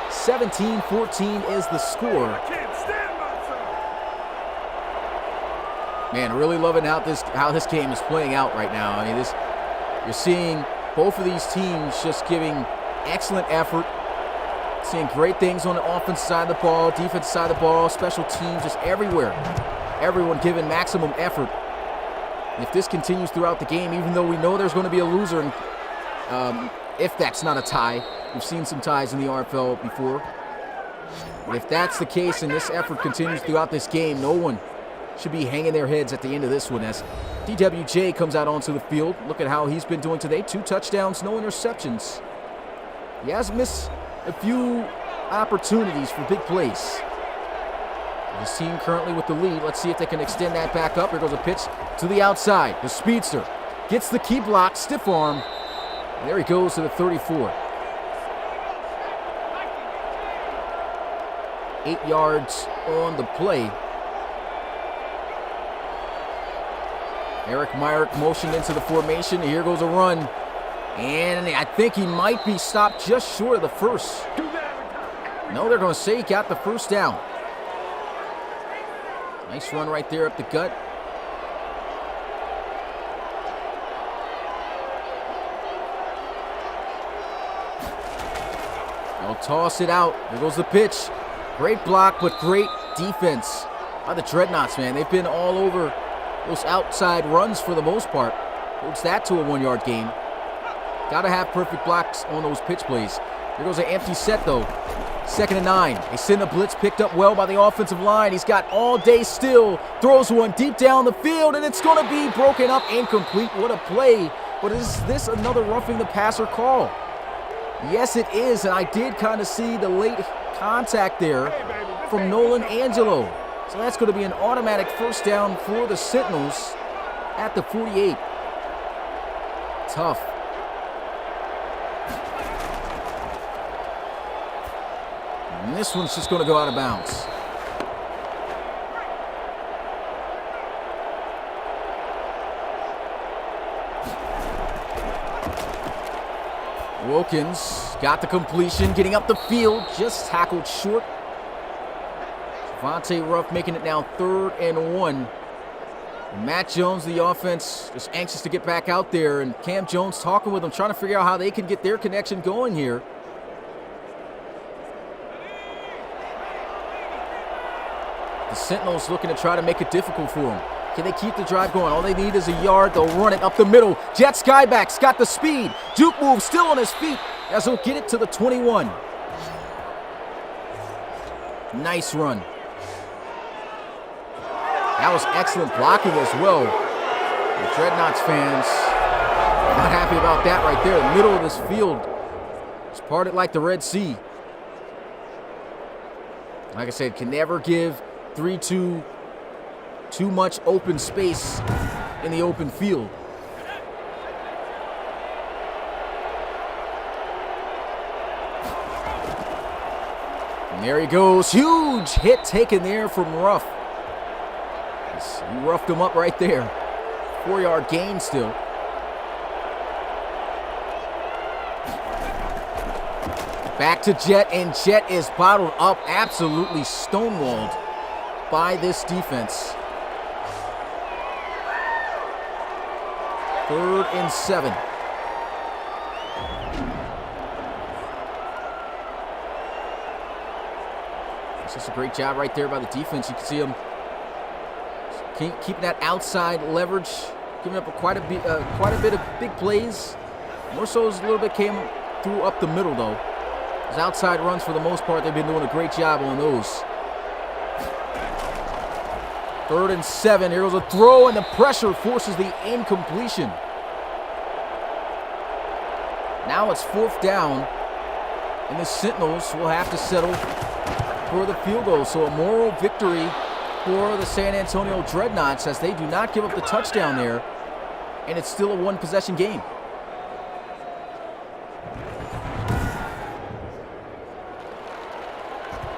17-14 is the score. Man, really loving how this game is playing out right now. I mean, you're seeing both of these teams just giving excellent effort. Seeing great things on the offensive side of the ball, defensive side of the ball, special teams, just everywhere. Everyone giving maximum effort. If this continues throughout the game, even though we know there's going to be a loser, and if that's not a tie, we've seen some ties in the RFL before. If that's the case and this effort continues throughout this game, no one should be hanging their heads at the end of this one as DWJ comes out onto the field. Look at how he's been doing today. 2 touchdowns, no interceptions. He has missed a few opportunities for big plays. His team currently with the lead. Let's see if they can extend that back up. Here goes a pitch to the outside. The speedster gets the key block, stiff arm. And there he goes to the 34. 8 yards on the play. Eric Myrick motioned into the formation. Here goes a run. And I think he might be stopped just short of the first. No, they're going to say he got the first down. Nice run right there up the gut. They'll toss it out. There goes the pitch. Great block, but great defense by the Dreadnoughts, man. They've been all over those outside runs for the most part. Holds that to a 1-yard gain. Got to have perfect blocks on those pitch plays. Here goes an empty set, though. 2nd and 9. They send the blitz, picked up well by the offensive line. He's got all day still. Throws one deep down the field, and it's going to be broken up, incomplete. What a play. But is this another roughing the passer call? Yes, it is, and I did kind of see the late contact there from Nolan Angelo. So that's going to be an automatic first down for the Sentinels at the 48. Tough. And this one's just going to go out of bounds. Wilkins got the completion, getting up the field, just tackled short. Devonte Ruff making it now 3rd and 1. Matt Jones, the offense, just anxious to get back out there, and Cam Jones talking with them, trying to figure out how they can get their connection going here. The Sentinels looking to try to make it difficult for them. Can they keep the drive going? All they need is a yard. They'll run it up the middle. Jet Skyback's got the speed. Juke move still on his feet as he'll get it to the 21. Nice run. That was excellent blocking as well. The Dreadnoughts fans not happy about that right there. The middle of this field is parted like the Red Sea. Like I said, can never give 3-2 too much open space in the open field. And there he goes. Huge hit taken there from Ruff. He roughed him up right there. 4-yard gain still. Back to Jet, and Jet is bottled up, absolutely stonewalled by this defense. 3rd and 7. It's just a great job right there by the defense. You can see them keeping that outside leverage, giving up quite a bit of big plays. More so as a little bit came through up the middle, though. His outside runs, for the most part, they've been doing a great job on those. 3rd and 7. Here goes a throw, and the pressure forces the incompletion. Now it's 4th down, and the Sentinels will have to settle for the field goal. So a moral victory for the San Antonio Dreadnoughts, as they do not give up the touchdown there, and it's still a 1-possession game.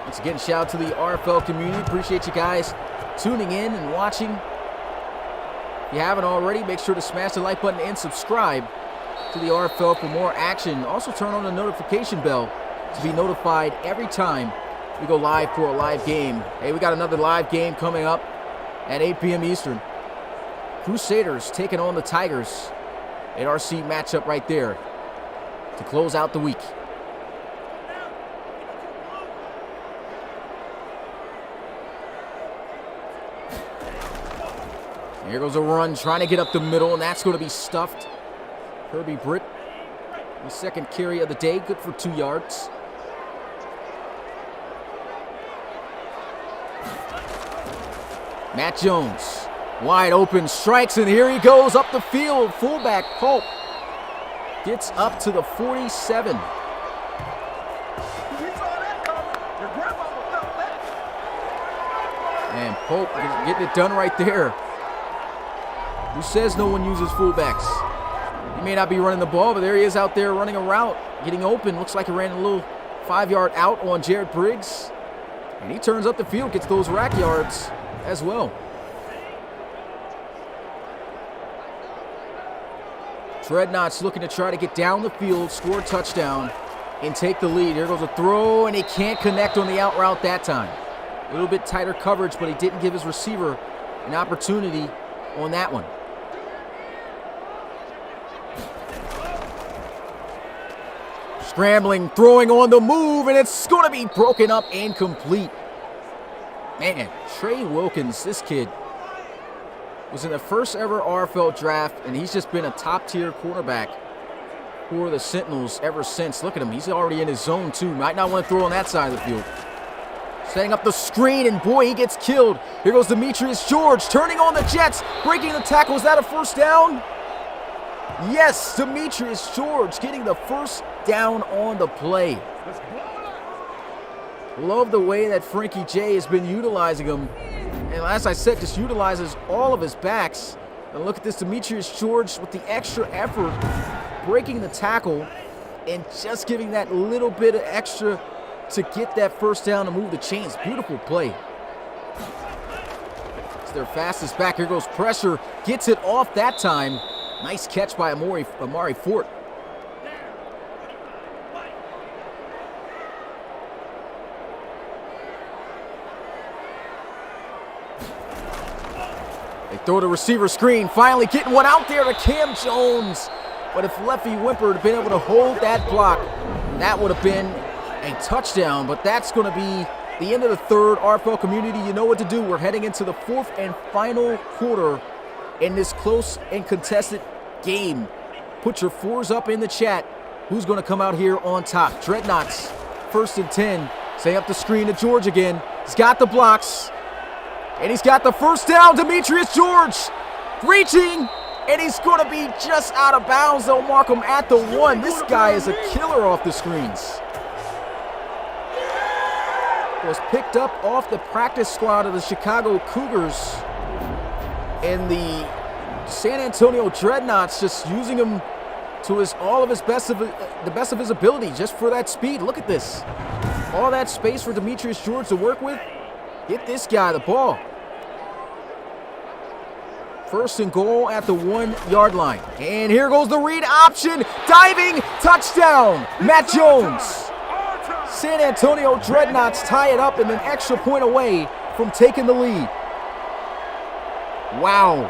Once again, shout out to the RFL community. Appreciate you guys tuning in and watching. If you haven't already, make sure to smash the like button and subscribe to the RFL for more action. Also turn on the notification bell to be notified every time we go live for a live game. Hey, we got another live game coming up at 8 p.m. Eastern. Crusaders taking on the Tigers. An RC matchup right there to close out the week. Here goes a run, trying to get up the middle, and that's going to be stuffed. Kirby Britt, the 2nd carry of the day, good for 2 yards. Matt Jones, wide open, strikes, and here he goes up the field. Fullback Pope gets up to the 47. And Pope getting it done right there. Who says no one uses fullbacks? He may not be running the ball, but there he is out there running a route, getting open. Looks like he ran a little 5-yard out on Jared Briggs. And he turns up the field, gets those rack yards as well. Dreadnoughts looking to try to get down the field, score a touchdown, and take the lead. Here goes a throw, and he can't connect on the out route that time. A little bit tighter coverage, but he didn't give his receiver an opportunity on that one. Scrambling, throwing on the move, and it's going to be broken up and complete. Man, Trey Wilkins, this kid was in the first ever RFL draft, and he's just been a top-tier quarterback for the Sentinels ever since. Look at him. He's already in his zone, too. Might not want to throw on that side of the field. Setting up the screen, and boy, he gets killed. Here goes Demetrius George, turning on the Jets, breaking the tackle. Is that a first down? Yes, Demetrius George getting the first down on the play. Love the way that Frankie J has been utilizing him. And as I said, just utilizes all of his backs. And look at this, Demetrius George with the extra effort, breaking the tackle, and just giving that little bit of extra to get that first down and move the chains. Beautiful play. It's their fastest back. Here goes pressure. Gets it off that time. Nice catch by Amari Fort. They throw the receiver screen. Finally getting one out there to Cam Jones. But if Leffie Whimper had been able to hold that block, that would have been a touchdown. But that's going to be the end of the third. RFL community, you know what to do. We're heading into the fourth and final quarter in this close and contested game. Put your fours up in the chat. Who's going to come out here on top? Dreadnoughts, 1st and 10. Setting up the screen to George again. He's got the blocks. And he's got the first down. Demetrius George reaching. And he's going to be just out of bounds. They'll mark him at the 1. This guy is a killer off the screens. Was picked up off the practice squad of the Chicago Cougars. And the San Antonio Dreadnoughts just using him to the best of his ability, just for that speed. Look at this. All that space for Demetrius George to work with. Get this guy the ball. 1st and goal at the 1-yard line. And here goes the read option. Diving touchdown. Matt Jones. San Antonio Dreadnoughts tie it up and an extra point away from taking the lead. Wow.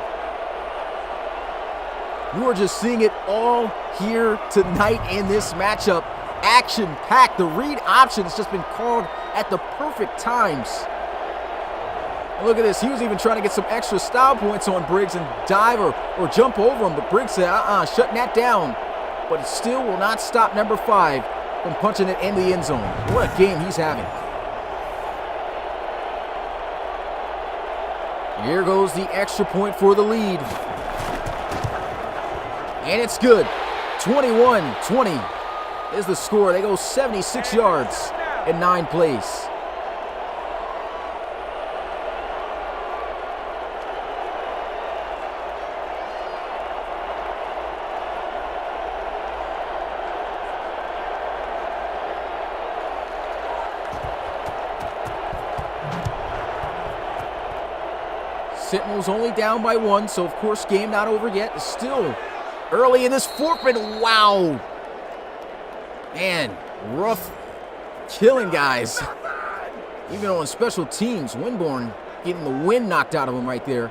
You are just seeing it all here tonight in this matchup. Action-packed. The read option has just been called at the perfect times. And look at this. He was even trying to get some extra style points on Briggs and dive or jump over him. But Briggs said, shutting that down. But it still will not stop number 5 from punching it in the end zone. What a game he's having. Here goes the extra point for the lead. And it's good. 21-20 is the score. They go 76 yards in 9 plays. Sentinels only down by 1, so of course game not over yet. It's still early in this forfeit. Wow. Man, rough killing guys. Even on special teams, Winborn getting the wind knocked out of him right there.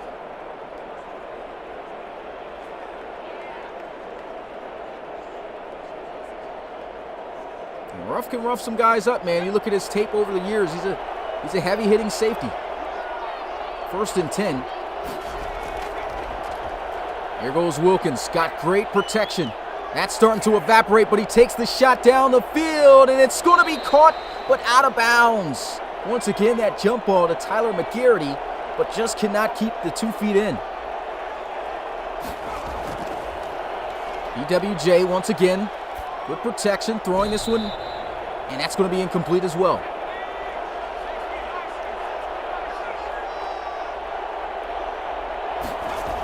And Ruff can rough some guys up, man. You look at his tape over the years, he's a heavy-hitting safety. 1st and 10. Here goes Wilkins. Got great protection. That's starting to evaporate, but he takes the shot down the field, and it's going to be caught, but out of bounds. Once again, that jump ball to Tyler McGarity, but just cannot keep the 2 feet in. EWJ once again with protection, throwing this one, and that's going to be incomplete as well.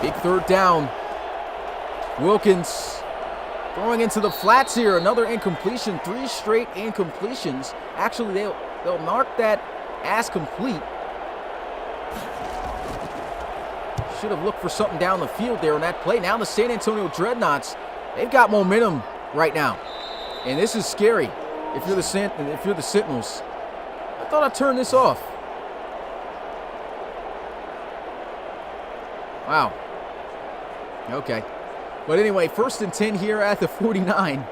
Big 3rd down. Wilkins throwing into the flats here. Another incompletion. 3 straight incompletions. Actually, they'll mark that as complete. Should have looked for something down the field there on that play. Now the San Antonio Dreadnoughts, they've got momentum right now. And this is scary if you're the Sentinels. I thought I'd turn this off. Wow. Okay. But anyway, 1st and 10 here at the 49.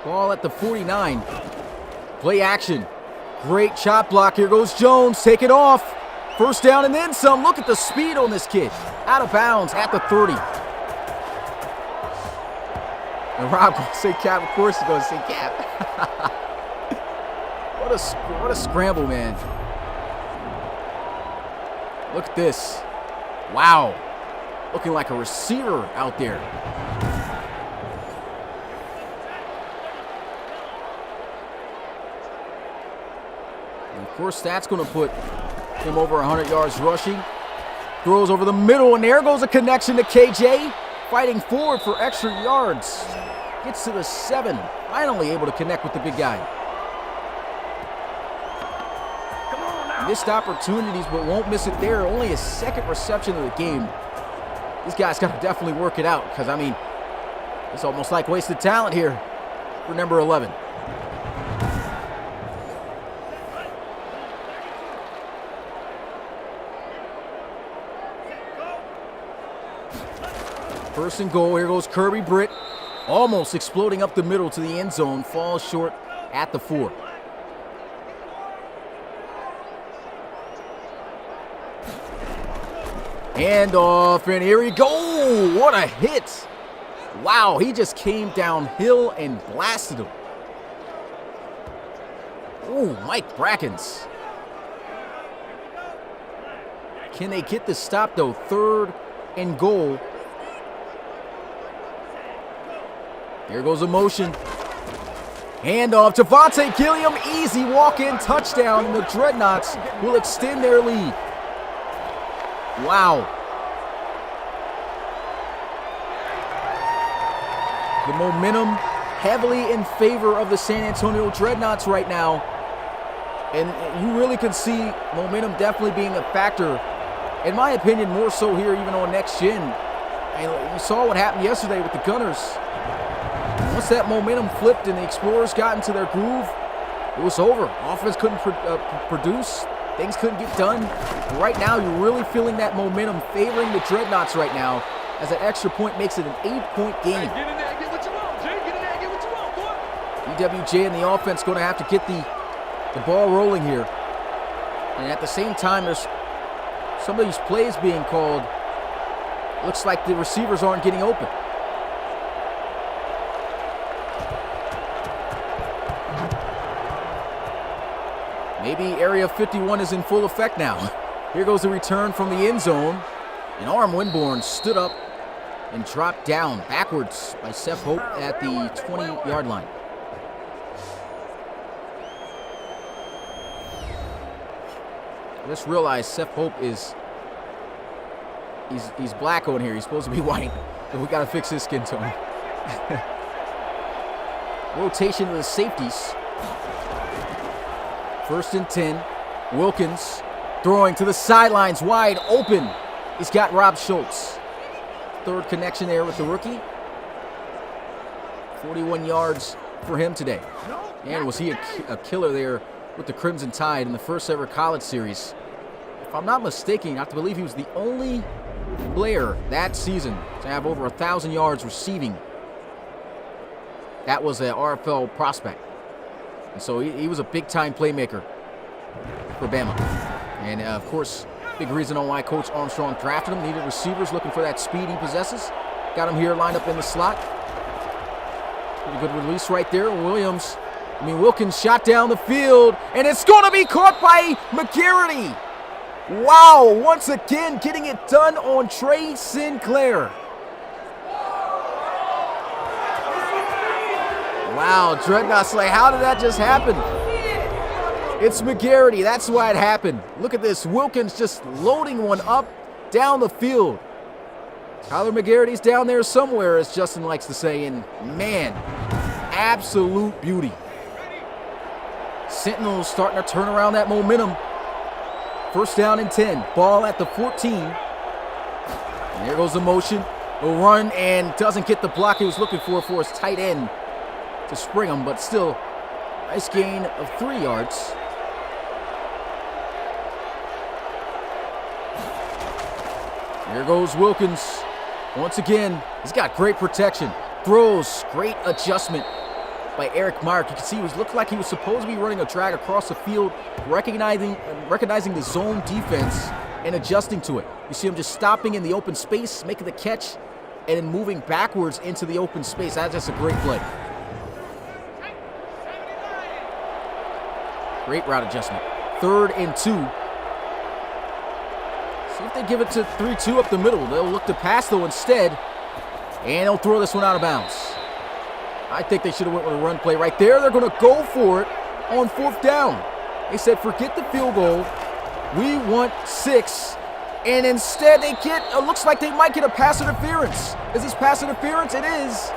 Ball at the 49. Play action. Great chop block. Here goes Jones. Take it off. 1st down and then some. Look at the speed on this kid. Out of bounds at the 30. And Rob going to say cap. Of course he's going to say cap. What a scramble, man. Look at this. Wow. Looking like a receiver out there. And of course, that's going to put him over 100 yards rushing. Throws over the middle, and there goes a connection to KJ. Fighting forward for extra yards. Gets to the 7. Finally able to connect with the big guy. Missed opportunities, but won't miss it there. Only his 2nd reception of the game. These guys got to definitely work it out because, I mean, it's almost like wasted talent here for number 11. First and goal. Here goes Kirby Britt. Almost exploding up the middle to the end zone. Falls short at the 4. Handoff, and here we go. What a hit. Wow, he just came downhill and blasted him. Oh, Mike Brackens. Can they get the stop, though? 3rd and goal. Here goes a motion. Handoff to Devonte Gilliam. Easy walk-in touchdown, and the Dreadnoughts will extend their lead. Wow. The momentum heavily in favor of the San Antonio Dreadnoughts right now. And you really can see momentum definitely being a factor In my opinion, more so here even on next gen. And you saw what happened yesterday with the Gunners. Once that momentum flipped and the Explorers got into their groove, it was over. Offense couldn't produce. Things couldn't get done. And right now, you're really feeling that momentum favoring the Dreadnoughts right now, as that extra point makes it an 8-point game. Hey, get in there and get what you want, Jay. Get in there and get what you want, boy. EWJ and the offense going to have to get the ball rolling here. And at the same time, there's some of these plays being called. Looks like the receivers aren't getting open. Maybe Area 51 is in full effect now. Here goes the return from the end zone. And Arm Winborn stood up and dropped down backwards by Seth Hope at the 20-yard line. I just realized Seth Hope is he's black on here. He's supposed to be white. So we got to fix his skin tone. Rotation to the safeties. 1st and 10. Wilkins throwing to the sidelines, wide open. He's got Rob Schultz. 3rd connection there with the rookie. 41 yards for him today. And was he a killer there with the Crimson Tide in the first ever college series. If I'm not mistaken, I have to believe he was the only player that season to have over 1,000 yards receiving. That was an RFL prospect. And so he was a big-time playmaker for Bama. And, of course, big reason on why Coach Armstrong drafted him. Needed receivers looking for that speed he possesses. Got him here lined up in the slot. Pretty good release right there. Wilkins shot down the field, and it's going to be caught by McGarity. Wow, once again getting it done on Trey Sinclair. Wow, Dreadnoughts, like, how did that just happen? It's McGarity, that's why it happened. Look at this, Wilkins just loading one up down the field. Tyler McGarity's down there somewhere, as Justin likes to say, and man, absolute beauty. Sentinels starting to turn around that momentum. 1st down and 10, ball at the 14. And there goes the motion. He'll run and doesn't get the block he was looking for his tight end to spring him, but still, nice gain of 3 yards. Here goes Wilkins. Once again, he's got great protection. Throws, great adjustment by Eric Mark. You can see he looked like he was supposed to be running a drag across the field, recognizing the zone defense and adjusting to it. You see him just stopping in the open space, making the catch, and then moving backwards into the open space. That's just a great play. Great route adjustment. 3rd and 2. See if they give it to 3-2 up the middle. They'll look to pass, though, instead. And they'll throw this one out of bounds. I think they should have went with a run play right there. They're going to go for it on 4th down. They said, forget the field goal. We want 6. And instead they get, it looks like they might get a pass interference. Is this pass interference? It is.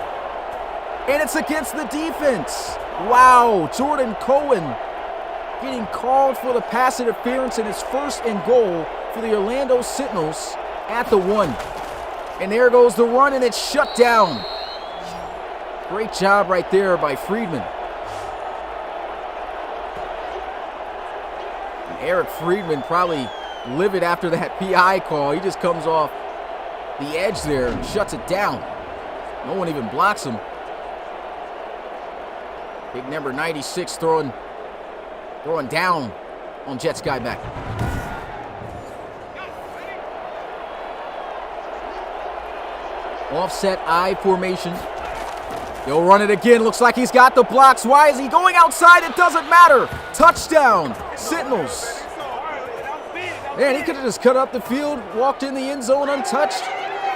And it's against the defense. Wow, Jordan Cohen getting called for the pass interference, and it's 1st and goal for the Orlando Sentinels at the 1. And there goes the run, and it's shut down. Great job right there by Friedman. And Eric Friedman probably livid after that PI call. He just comes off the edge there and shuts it down. No one even blocks him. Big number 96 throwing down on Jets guy back. Offset I formation. He'll run it again. Looks like he's got the blocks. Why is he going outside? It doesn't matter. Touchdown, Sentinels. Man, he could have just cut up the field, walked in the end zone untouched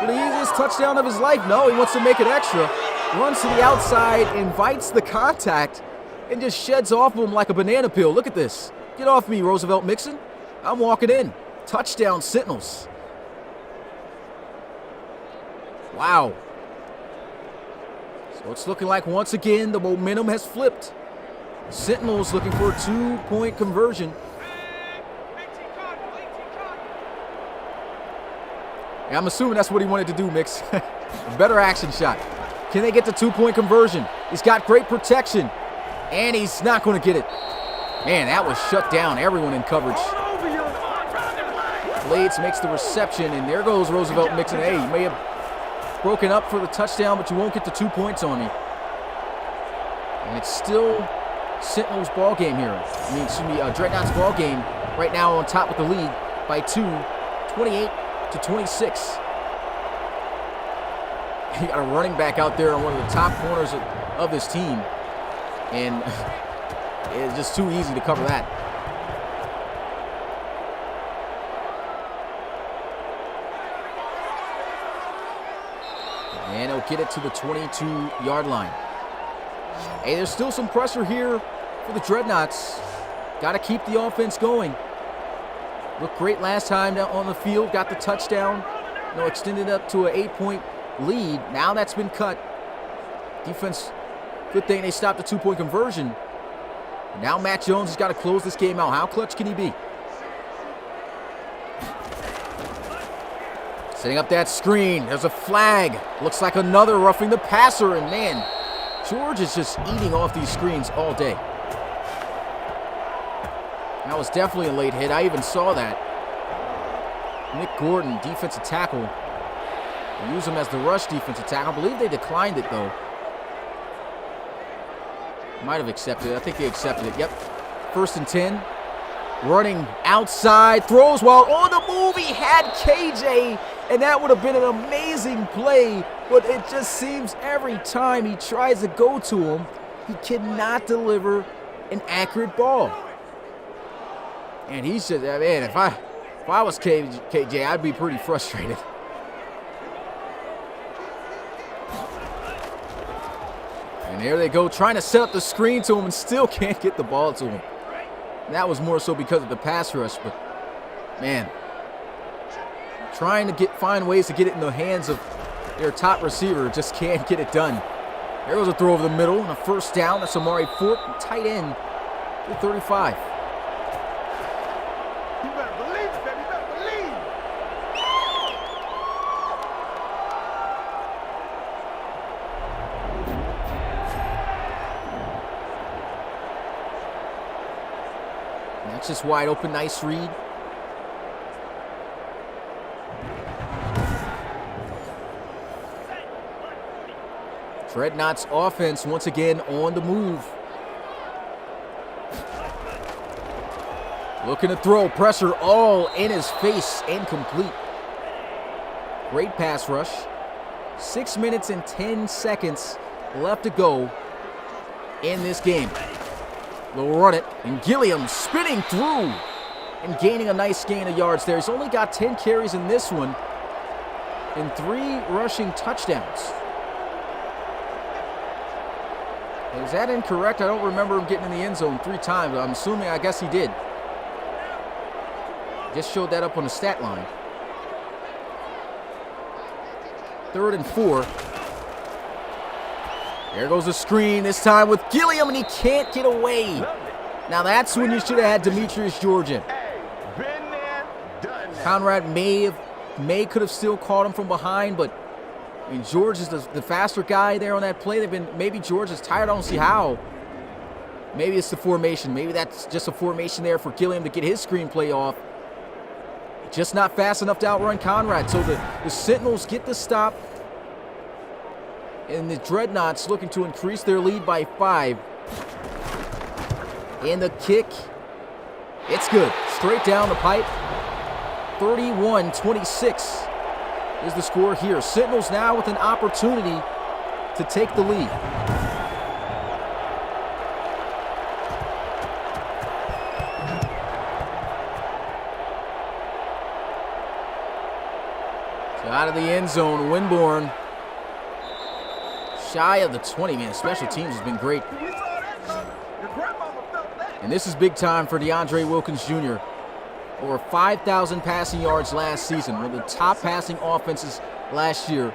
for the easiest touchdown of his life. No, he wants to make it extra. Runs to the outside, invites the contact, and just sheds off him like a banana peel. Look at this. Get off me, Roosevelt Mixon. I'm walking in. Touchdown, Sentinels. Wow. So it's looking like once again the momentum has flipped. Sentinels looking for a 2-point conversion. And I'm assuming that's what he wanted to do, Mix. A better action shot. Can they get the 2-point conversion? He's got great protection. And he's not going to get it. Man, that was shut down. Everyone in coverage. Blades makes the reception, and there goes Roosevelt mixing. Hey, you may have broken up for the touchdown, but you won't get the 2 points on me. And it's still Sentinels ball game here. Dreadnoughts ball game right now on top of the league by 2, 28-26. You got a running back out there on one of the top corners of this team, and it's just too easy to cover that. And he'll get it to the 22-yard line. Hey, there's still some pressure here for the Dreadnoughts. Got to keep the offense going. Looked great last time down on the field. Got the touchdown. Extended up to an 8-point lead. Now that's been cut. Defense, good thing they stopped the 2-point conversion. Now Matt Jones has got to close this game out. How clutch can he be? Setting up that screen. There's a flag. Looks like another roughing the passer. And man, George is just eating off these screens all day. That was definitely a late hit. I even saw that. Nick Gordon, defensive tackle. They use him as the rush defensive tackle. I believe they declined it, though. Might have accepted it. I think they accepted it. Yep. 1st and 10. Running outside. Throws while on the move. He had KJ. And that would have been an amazing play. But it just seems every time he tries to go to him, he cannot deliver an accurate ball. And he said, man, if I was KJ, I'd be pretty frustrated. And there they go, trying to set up the screen to him and still can't get the ball to him. And that was more so because of the pass rush, but man, trying to find ways to get it in the hands of their top receiver, just can't get it done. There goes a throw over the middle and a 1st down. That's Amari Fort, tight end, to 35. You better believe it, baby. You better believe. That's just wide open, nice read. Dreadnoughts offense once again on the move. Looking to throw, pressure all in his face, incomplete. Great pass rush. 6 minutes and 10 seconds left to go in this game. They'll run it, and Gilliam spinning through and gaining a nice gain of yards there. He's only got 10 carries in this one and 3 rushing touchdowns. Is that incorrect? I don't remember him getting in the end zone 3 times. I'm assuming, I guess he did. Just showed that up on the stat line. 3rd and 4. There goes the screen, this time with Gilliam, and he can't get away. Now that's when you should have had Demetrius George in. Conrad could have still caught him from behind, but I mean, George is the faster guy there on that play. Maybe George is tired. I don't see how. Maybe it's the formation. Maybe that's just a formation there for Gilliam to get his screenplay off. Just not fast enough to outrun Conrad. So the Sentinels get the stop. And the Dreadnoughts looking to increase their lead by 5. And the kick, it's good. Straight down the pipe. 31-26 is the score here. Sentinels now with an opportunity to take the lead. So out of the end zone, Winborn shy of the 20, man. Special teams has been great. And this is big time for DeAndre Wilkins Jr. Over 5,000 passing yards last season. One of the top passing offenses last year.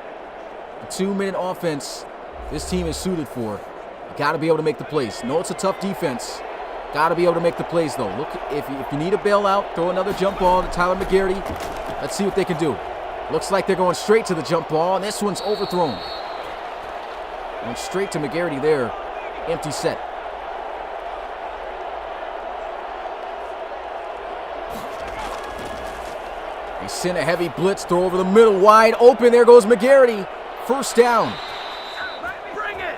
A 2-minute offense this team is suited for. You got to be able to make the plays. No, it's a tough defense. Got to be able to make the plays, though. Look, if you need a bailout, throw another jump ball to Tyler McGarity. Let's see what they can do. Looks like they're going straight to the jump ball, and this one's overthrown. Went straight to McGarity there. Empty set. They send a heavy blitz, throw over the middle, wide open. There goes McGarity. First down. Bring it.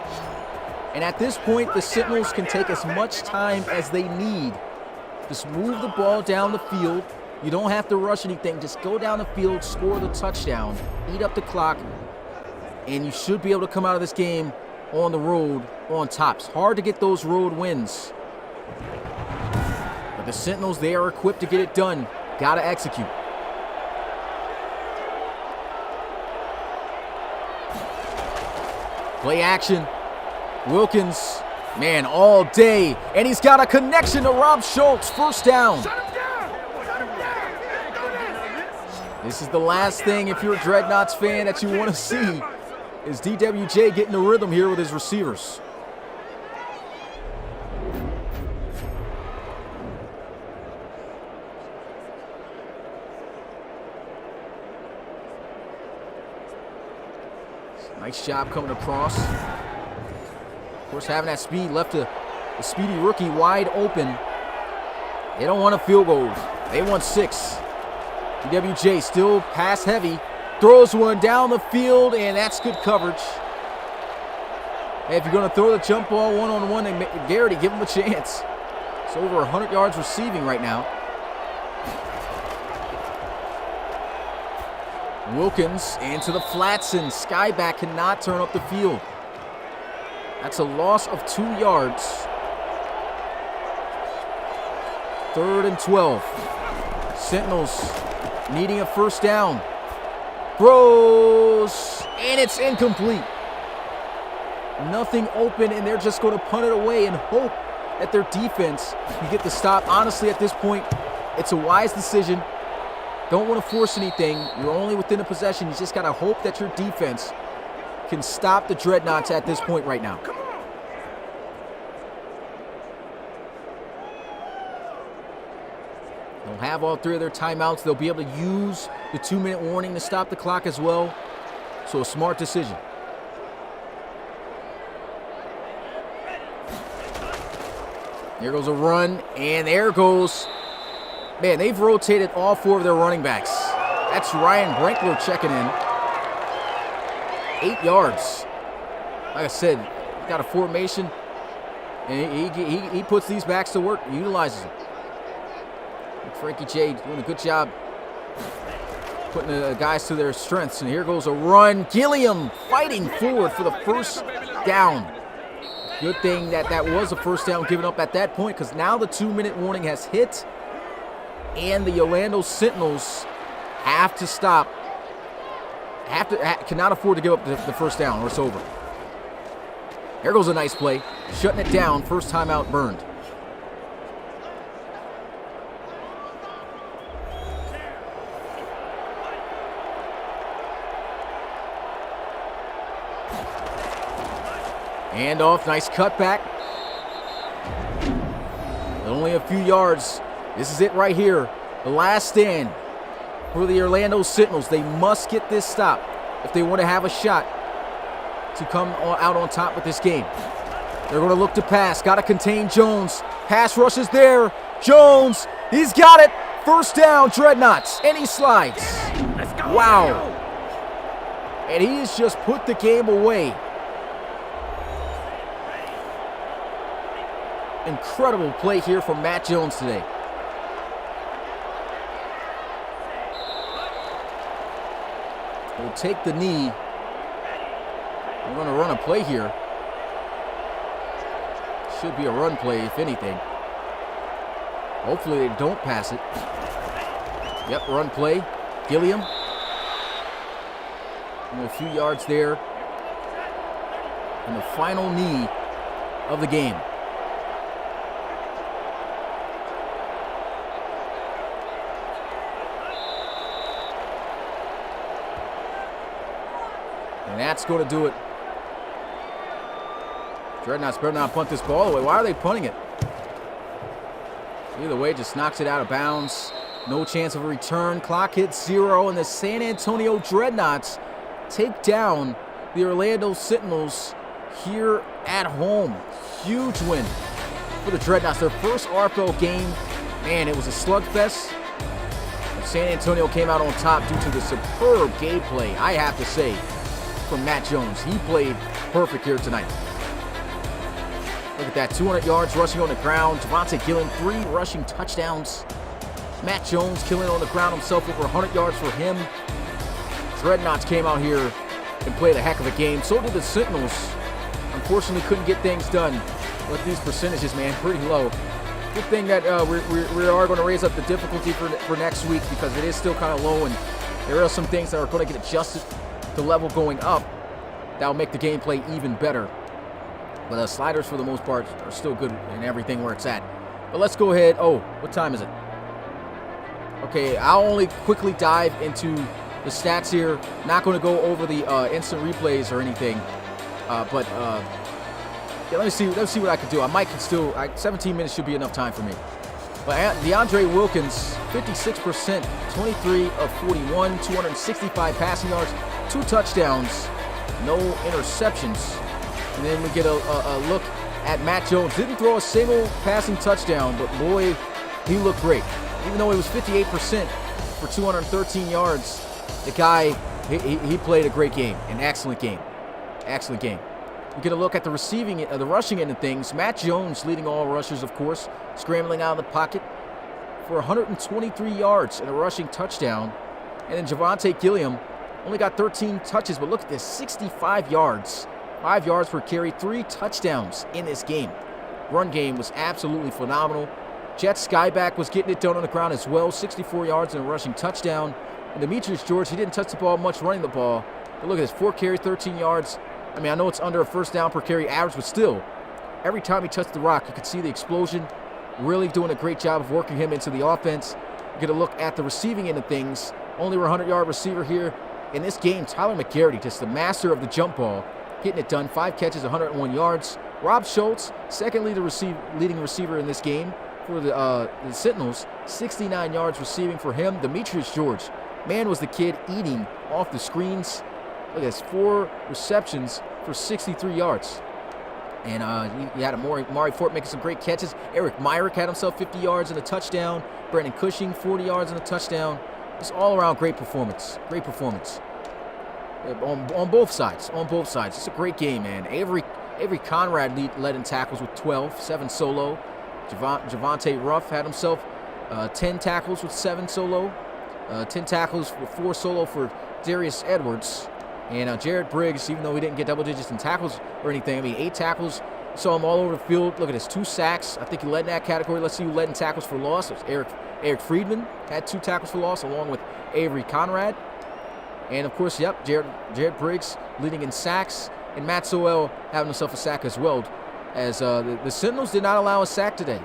And at this point, the Sentinels can take as much time as they need. Just move the ball down the field. You don't have to rush anything. Just go down the field, score the touchdown, eat up the clock, and you should be able to come out of this game on the road on top. It's hard to get those road wins. But the Sentinels, they are equipped to get it done. Got to execute. Play action. Wilkins, man, all day. And he's got a connection to Rob Schultz. First down. This is the last thing, if you're a Dreadnoughts fan, that you want to see is DWJ getting the rhythm here with his receivers. Nice job coming across. Of course, having that speed left the speedy rookie wide open. They don't want a field goal. They want 6. DWJ still pass heavy. Throws one down the field, and that's good coverage. Hey, if you're going to throw the jump ball one-on-one, then Garrity, give him a chance. It's over 100 yards receiving right now. Wilkins into the flats, and Skyback cannot turn up the field. That's a loss of 2 yards. 3rd and 12. Sentinels needing a first down. Throws, and it's incomplete. Nothing open, and they're just going to punt it away and hope that their defense can get the stop. Honestly, at this point, it's a wise decision. Don't want to force anything. You're only within a possession. You just got to hope that your defense can stop the Dreadnoughts at this point right now. They'll have all 3 of their timeouts. They'll be able to use the 2-minute warning to stop the clock as well. So a smart decision. There goes a run, and there goes. Man, they've rotated all 4 of their running backs. That's Ryan Brankler checking in. 8 yards. Like I said, got a formation, and he puts these backs to work, utilizes them. Frankie J doing a good job putting the guys to their strengths. And here goes a run. Gilliam fighting forward for the first down. Good thing that was a first down given up at that point, because now the 2-minute warning has hit, and the Orlando Sentinels have to stop. Cannot afford to give up the first down, or it's over. There goes a nice play. Shutting it down. First timeout burned. Hand off, nice cutback. Only a few yards. This is it right here. The last stand for the Orlando Sentinels. They must get this stop if they want to have a shot to come out on top with this game. They're going to look to pass. Got to contain Jones. Pass rush is there. Jones, he's got it. First down, Dreadnoughts. And he slides. Let's go. Wow. And he has just put the game away. Incredible play here from Matt Jones today. We'll take the knee. We're going to run a play here. Should be a run play, if anything. Hopefully they don't pass it. Yep, run play. Gilliam. And a few yards there. And the final knee of the game. And that's going to do it. Dreadnoughts better not punt this ball away. Why are they punting it? Either way, just knocks it out of bounds. No chance of a return. Clock hits 0, and the San Antonio Dreadnoughts take down the Orlando Sentinels here at home. Huge win for the Dreadnoughts. Their first RFL game. Man, it was a slugfest. But San Antonio came out on top due to the superb gameplay, I have to say, from Matt Jones. He played perfect here tonight. Look at that, 200 yards rushing on the ground. Devonte Gilliam, 3 rushing touchdowns. Matt Jones killing on the ground himself, over 100 yards for him. Dreadnoughts came out here and played a heck of a game. So did the Sentinels. Unfortunately, couldn't get things done. But these percentages, man, pretty low. Good thing that we are going to raise up the difficulty for next week, because it is still kind of low, and there are some things that are going to get adjusted to level going up that will make the gameplay even better. But sliders, for the most part, are still good in everything where it's at. But let's go ahead. Oh, what time is it? Okay, I'll only quickly dive into the stats here. Not going to go over the instant replays or anything. Yeah, let me see what I can do. I might can still. 17 minutes should be enough time for me. But DeAndre Wilkins, 56%, 23 of 41, 265 passing yards, 2 touchdowns, no interceptions. And then we get a look at Matt Jones. Didn't throw a single passing touchdown, but boy, he looked great. Even though he was 58% for 213 yards, the guy, he played a great game, an excellent game. Excellent game. We get a look at the rushing end of things. Matt Jones leading all rushers, of course, scrambling out of the pocket for 123 yards and a rushing touchdown. And then Devonte Gilliam only got 13 touches, but look at this, 65 yards. 5 yards per carry, 3 touchdowns in this game. Run game was absolutely phenomenal. Jet Skyback was getting it done on the ground as well, 64 yards and a rushing touchdown. And Demetrius George, he didn't touch the ball much running the ball. But look at this, 4 carries, 13 yards. I mean, I know it's under a first down per carry average, but still, every time he touched the rock, you could see the explosion. Really doing a great job of working him into the offense. Get a look at the receiving end of things. Only a 100-yard receiver here in this game. Tyler McGarity, just the master of the jump ball, getting it done. 5 catches, 101 yards. Rob Schultz, second leading receiver in this game for the Sentinels. 69 yards receiving for him. Demetrius George, man, was the kid eating off the screens. Look at this, 4 receptions for 63 yards. And he had Mari Fort making some great catches. Eric Myrick had himself 50 yards and a touchdown. Brandon Cushing, 40 yards and a touchdown. It's all around great performance. Great performance. On both sides. On both sides. It's a great game, man. Avery Conrad led in tackles with 12, 7 solo. Javante Ruff had himself 10 tackles with 7 solo. 10 tackles with 4 solo for Darius Edwards. And Jared Briggs, even though he didn't get double digits in tackles or anything, I mean, 8 tackles. Saw him all over the field. Look at this, 2 sacks. I think he led in that category. Let's see who led in tackles for loss. It was Eric Friedman had 2 tackles for loss, along with Avery Conrad. And, of course, yep, Jared Briggs leading in sacks. And Matt Sowell having himself a sack as well. As the Sentinels did not allow a sack today.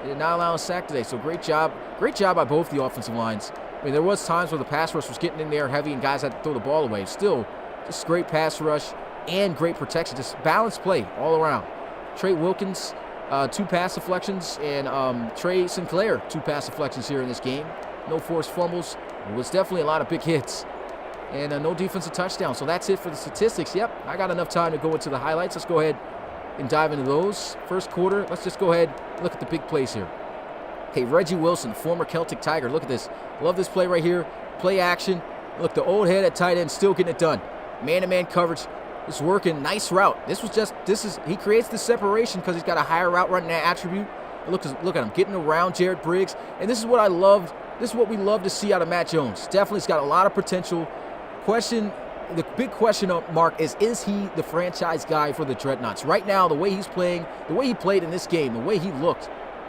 They did not allow a sack today. So great job by both the offensive lines. I mean, there was times where the pass rush was getting in there heavy and guys had to throw the ball away. Still, just great pass rush and great protection. Just balanced play all around. Trey Wilkins, 2 pass deflections, and Trey Sinclair, 2 pass deflections here in this game. No forced fumbles. It was definitely a lot of big hits. And no defensive touchdown. So that's it for the statistics. Yep, I got enough time to go into the highlights. Let's go ahead and dive into those. First quarter, let's just go ahead and look at the big plays here. Okay, Reggie Wilson, former Celtic Tiger. Look at this. Love this play right here. Play action. Look, the old head at tight end still getting it done. Man-to-man coverage is working. Nice route. He creates the separation because he's got a higher route running attribute. Look at him getting around Jared Briggs. And this is what I loved. This is what we love to see out of Matt Jones. Definitely, he's got a lot of potential. The big question mark is he the franchise guy for the Dreadnoughts? Right now, the way he's playing, the way he played in this game, the way he looked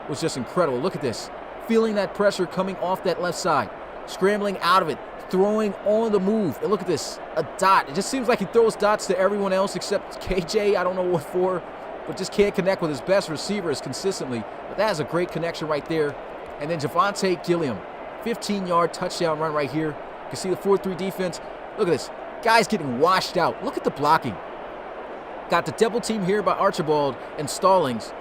was just incredible. Look at this. Feeling that pressure coming off that left side. Scrambling out of it. Throwing on the move. And look at this. A dot. It just seems like he throws dots to everyone else except KJ. I don't know what for. But just can't connect with his best receivers consistently. But that is a great connection right there. And then Devonte Gilliam. 15-yard touchdown run right here. You can see the 4-3 defense. Look at this. Guy's getting washed out. Look at the blocking. Got the double team here by Archibald and Stallings.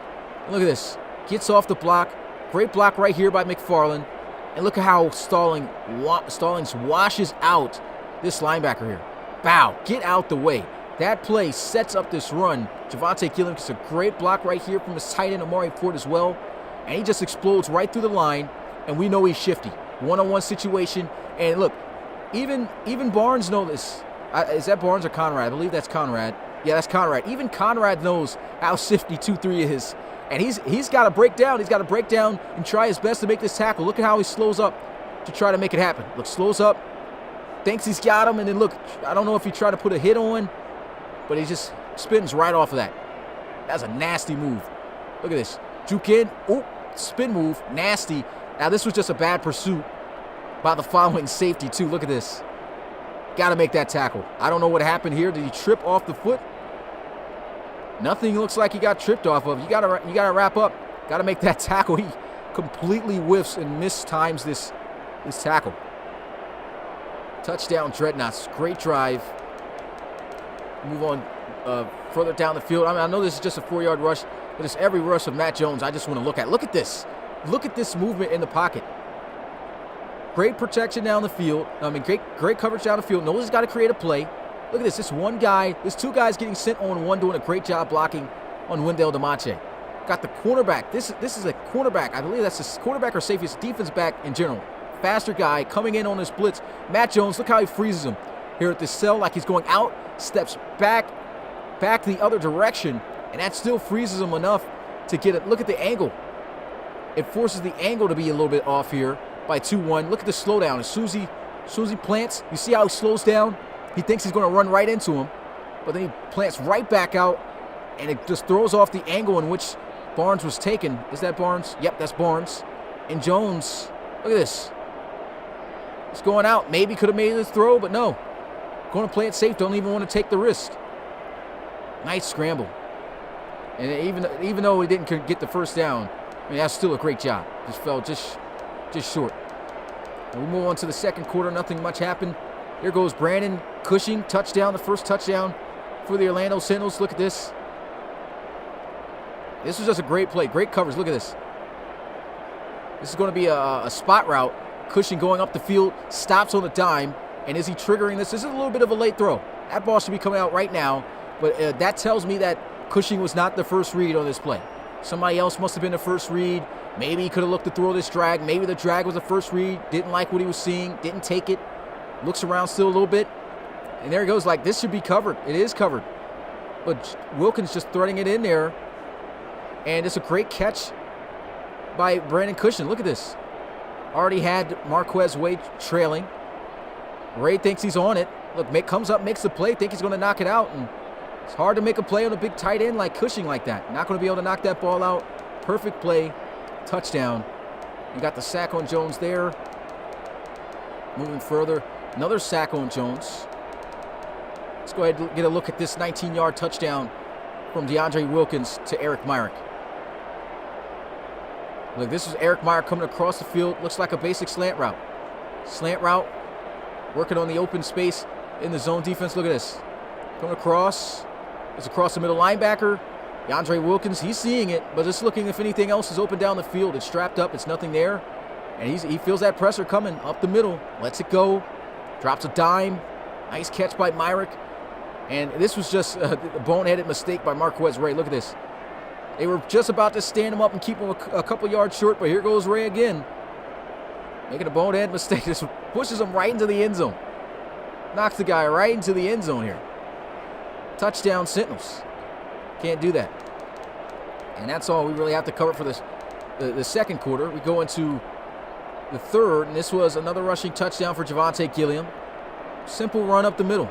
Look at this. Gets off the block. Great block right here by McFarland. And look at how Stallings washes out this linebacker here. Bow, get out the way. That play sets up this run. Devonte Gilliam gets a great block right here from his tight end, Amari Ford, as well. And he just explodes right through the line, and we know he's shifty. One-on-one situation. And look, even Barnes knows this. Is that Barnes or Conrad? I believe that's Conrad. Yeah, that's Conrad. Even Conrad knows how shifty 2-3 is. And he's got to break down. He's got to break down and try his best to make this tackle. Look at how he slows up to try to make it happen. Look, slows up, thinks he's got him, and then look, I don't know if he tried to put a hit on, but he just spins right off of that. That's a nasty move. Look at this. Juke in. Oh, spin move. Nasty. Now, this was just a bad pursuit by the following safety, too. Look at this. Got to make that tackle. I don't know what happened here. Did he trip off the foot? Nothing looks like he got tripped off of. You gotta wrap up. Got to make that tackle. He completely whiffs and mistimes this tackle. Touchdown, Dreadnoughts. Great drive. Move on further down the field. I know this is just a 4-yard rush, but it's every rush of Matt Jones I just want to look at. Look at this. Look at this movement in the pocket. Great protection down the field. Great coverage down the field. Knows he's got to create a play. Look at this. This one guy, there's two guys getting sent on one, doing a great job blocking on Wendell DiMache. Got the cornerback. This is a cornerback. I believe that's a cornerback or safety. It's a defense back in general. Faster guy coming in on this blitz. Matt Jones, look how he freezes him here at this cell, like he's going out, steps back the other direction, and that still freezes him enough to get it. Look at the angle. It forces the angle to be a little bit off here by 2-1. Look at the slowdown. As soon as he plants, you see how he slows down? He thinks he's going to run right into him, but then he plants right back out, and it just throws off the angle in which Barnes was taken. Is that Barnes? Yep, that's Barnes. And Jones, look at this. He's going out. Maybe could have made this throw, but no. Going to play it safe. Don't even want to take the risk. Nice scramble. And even though he didn't get the first down, I mean, that's still a great job. Just fell just short. And we move on to the second quarter. Nothing much happened. Here goes Brandon Cushing. Touchdown. The first touchdown for the Orlando Sentinels. Look at this. This was just a great play. Great coverage. Look at this. This is going to be a spot route. Cushing going up the field. Stops on a dime. And is he triggering this? This is a little bit of a late throw. That ball should be coming out right now. But that tells me that Cushing was not the first read on this play. Somebody else must have been the first read. Maybe he could have looked to throw this drag. Maybe the drag was the first read. Didn't like what he was seeing. Didn't take it. Looks around still a little bit. And there he goes. Like, this should be covered. It is covered. But Wilkins just throwing it in there. And it's a great catch by Brandon Cushing. Look at this. Already had Marquez Wade trailing. Ray thinks he's on it. Look, comes up, makes the play. Think he's going to knock it out. And it's hard to make a play on a big tight end like Cushing like that. Not going to be able to knock that ball out. Perfect play. Touchdown. You got the sack on Jones there. Moving further. Another sack on Jones. Let's go ahead and get a look at this 19-yard touchdown from DeAndre Wilkins to Eric Myrick. Look, this is Eric Myrick coming across the field. Looks like a basic slant route. Slant route. Working on the open space in the zone defense. Look at this. Coming across. It's across the middle linebacker. DeAndre Wilkins, he's seeing it, but just looking if anything else is open down the field. It's strapped up. It's nothing there. And he feels that pressure coming up the middle. Lets it go. Drops a dime. Nice catch by Myrick. And this was just a boneheaded mistake by Marquez Ray. Look at this. They were just about to stand him up and keep him a couple yards short, but here goes Ray again. Making a bonehead mistake. Just pushes him right into the end zone. Knocks the guy right into the end zone here. Touchdown, Sentinels. Can't do that. And that's all we really have to cover for the second quarter. We go into the third, and this was another rushing touchdown for Devonte Gilliam. Simple run up the middle.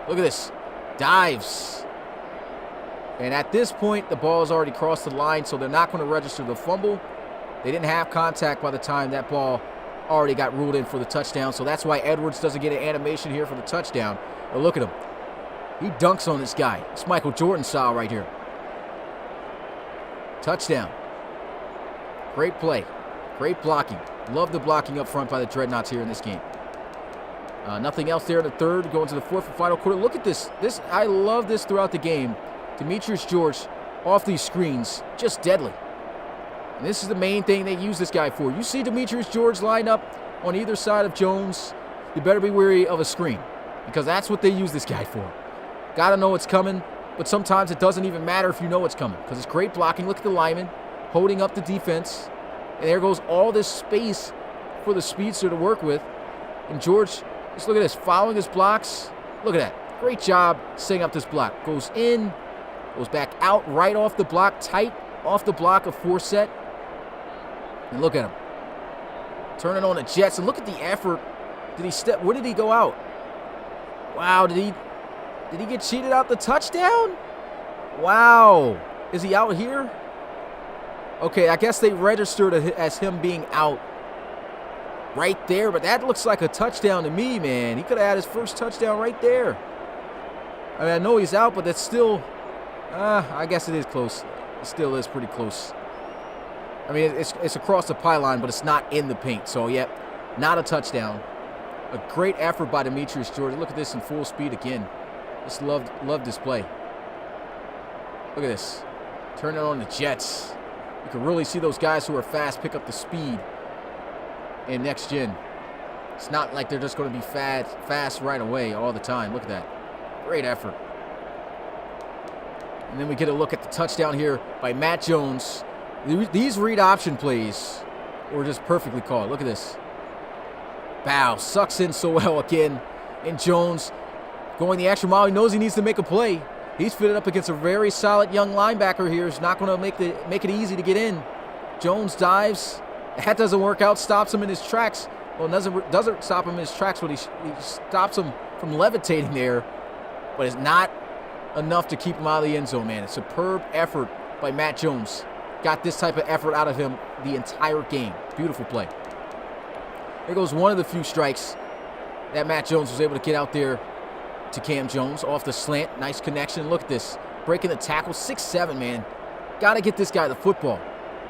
Look at this. Dives. And at this point, the ball has already crossed the line, so they're not going to register the fumble. They didn't have contact by the time that ball already got ruled in for the touchdown, so that's why Edwards doesn't get an animation here for the touchdown. But look at him. He dunks on this guy. It's Michael Jordan style right here. Touchdown. Great play. Great blocking. Love the blocking up front by the Dreadnoughts here in this game. Nothing else there in the third. Going to the fourth and final quarter. Look at this. I love this throughout the game. Demetrius George off these screens. Just deadly. And this is the main thing they use this guy for. You see Demetrius George lined up on either side of Jones, you better be wary of a screen, because that's what they use this guy for. Got to know what's coming, but sometimes it doesn't even matter if you know what's coming, because it's great blocking. Look at the lineman holding up the defense, and there goes all this space for the speedster to work with. And George, just look at this, following his blocks. Look at that. Great job setting up this block. Goes in, goes back out, right off the block, tight off the block, a 4-set. And look at him. Turning on the Jets, and look at the effort. Did he step? Where did he go out? Wow, did he get cheated out the touchdown? Wow. Is he out here? Okay, I guess they registered as him being out right there, but that looks like a touchdown to me, man. He could have had his first touchdown right there. I mean, I know he's out, but that's still, I guess it is close. It still is pretty close. I mean, it's across the pylon, but it's not in the paint. So, yep, not a touchdown. A great effort by Demetrius George. Look at this in full speed again. Just loved this play. Look at this. Turn it on the Jets. You can really see those guys who are fast pick up the speed in next gen. It's not like they're just going to be fast right away all the time. Look at that. Great effort. And then we get a look at the touchdown here by Matt Jones. These read option plays were just perfectly called. Look at this. Bow. Sucks in so well again. And Jones going the extra mile. He knows he needs to make a play. He's fitted up against a very solid young linebacker here. He's not going to make it easy to get in. Jones dives. That doesn't work out. Stops him in his tracks. Well, doesn't stop him in his tracks, but he stops him from levitating there. But it's not enough to keep him out of the end zone, man. A superb effort by Matt Jones. Got this type of effort out of him the entire game. Beautiful play. Here goes one of the few strikes that Matt Jones was able to get out there to Cam Jones off the slant. Nice connection. Look at this. Breaking the tackle. 6'7", man. Got to get this guy the football.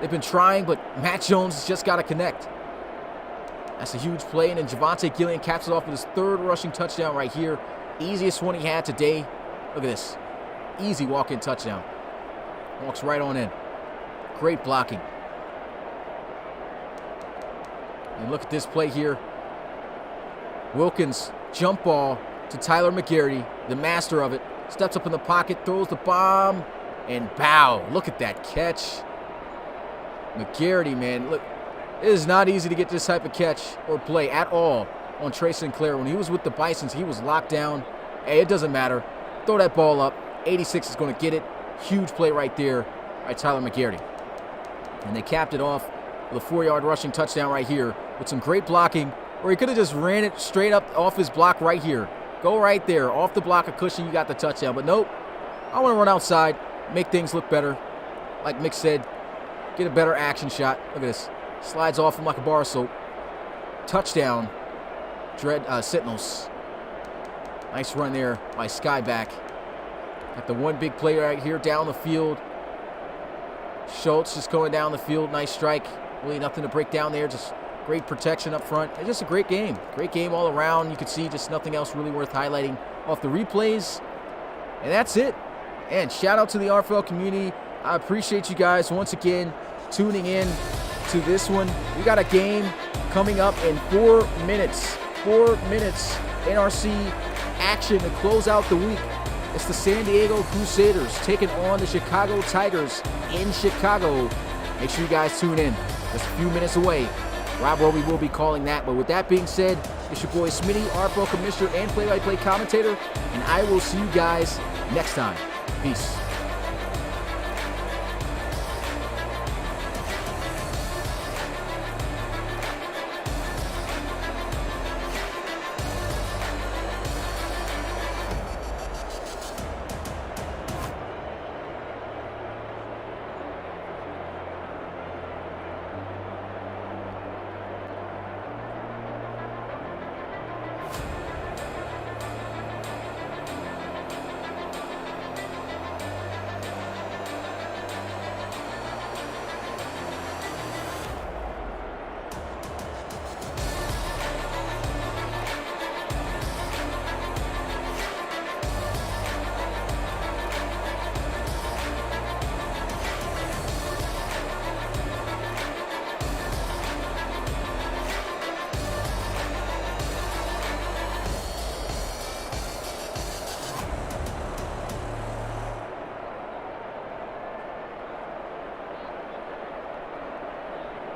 They've been trying, but Matt Jones has just got to connect. That's a huge play, and then Devonte Gilliam caps it off with his third rushing touchdown right here. Easiest one he had today. Look at this. Easy walk-in touchdown. Walks right on in. Great blocking. And look at this play here. Wilkins, jump ball to Tyler McGarity, the master of it. Steps up in the pocket, throws the bomb, and bow. Look at that catch. McGarity, man, look, it is not easy to get this type of catch or play at all on Trey Sinclair. When he was with the Bisons, he was locked down. Hey, it doesn't matter. Throw that ball up. 86 is going to get it. Huge play right there by Tyler McGarity. And they capped it off with a 4-yard rushing touchdown right here with some great blocking, or he could have just ran it straight up off his block right here. Go right there. Off the block of Cushing, you got the touchdown. But nope. I want to run outside, make things look better. Like Mick said, get a better action shot. Look at this. Slides off him like a bar of soap. Touchdown. Sentinels. Nice run there by Skyback. Got the one big play right here down the field. Schultz just going down the field. Nice strike. Really nothing to break down there. Just great protection up front. It's just a great game. Great game all around. You can see just nothing else really worth highlighting off the replays. And that's it. And shout out to the RFL community. I appreciate you guys once again tuning in to this one. We got a game coming up in 4 minutes. 4 minutes NRC action to close out the week. It's the San Diego Crusaders taking on the Chicago Tigers in Chicago. Make sure you guys tune in. Just a few minutes away. Rob Roby will be calling that. But with that being said, it's your boy Smitty, RFL commissioner and play-by-play commentator. And I will see you guys next time. Peace.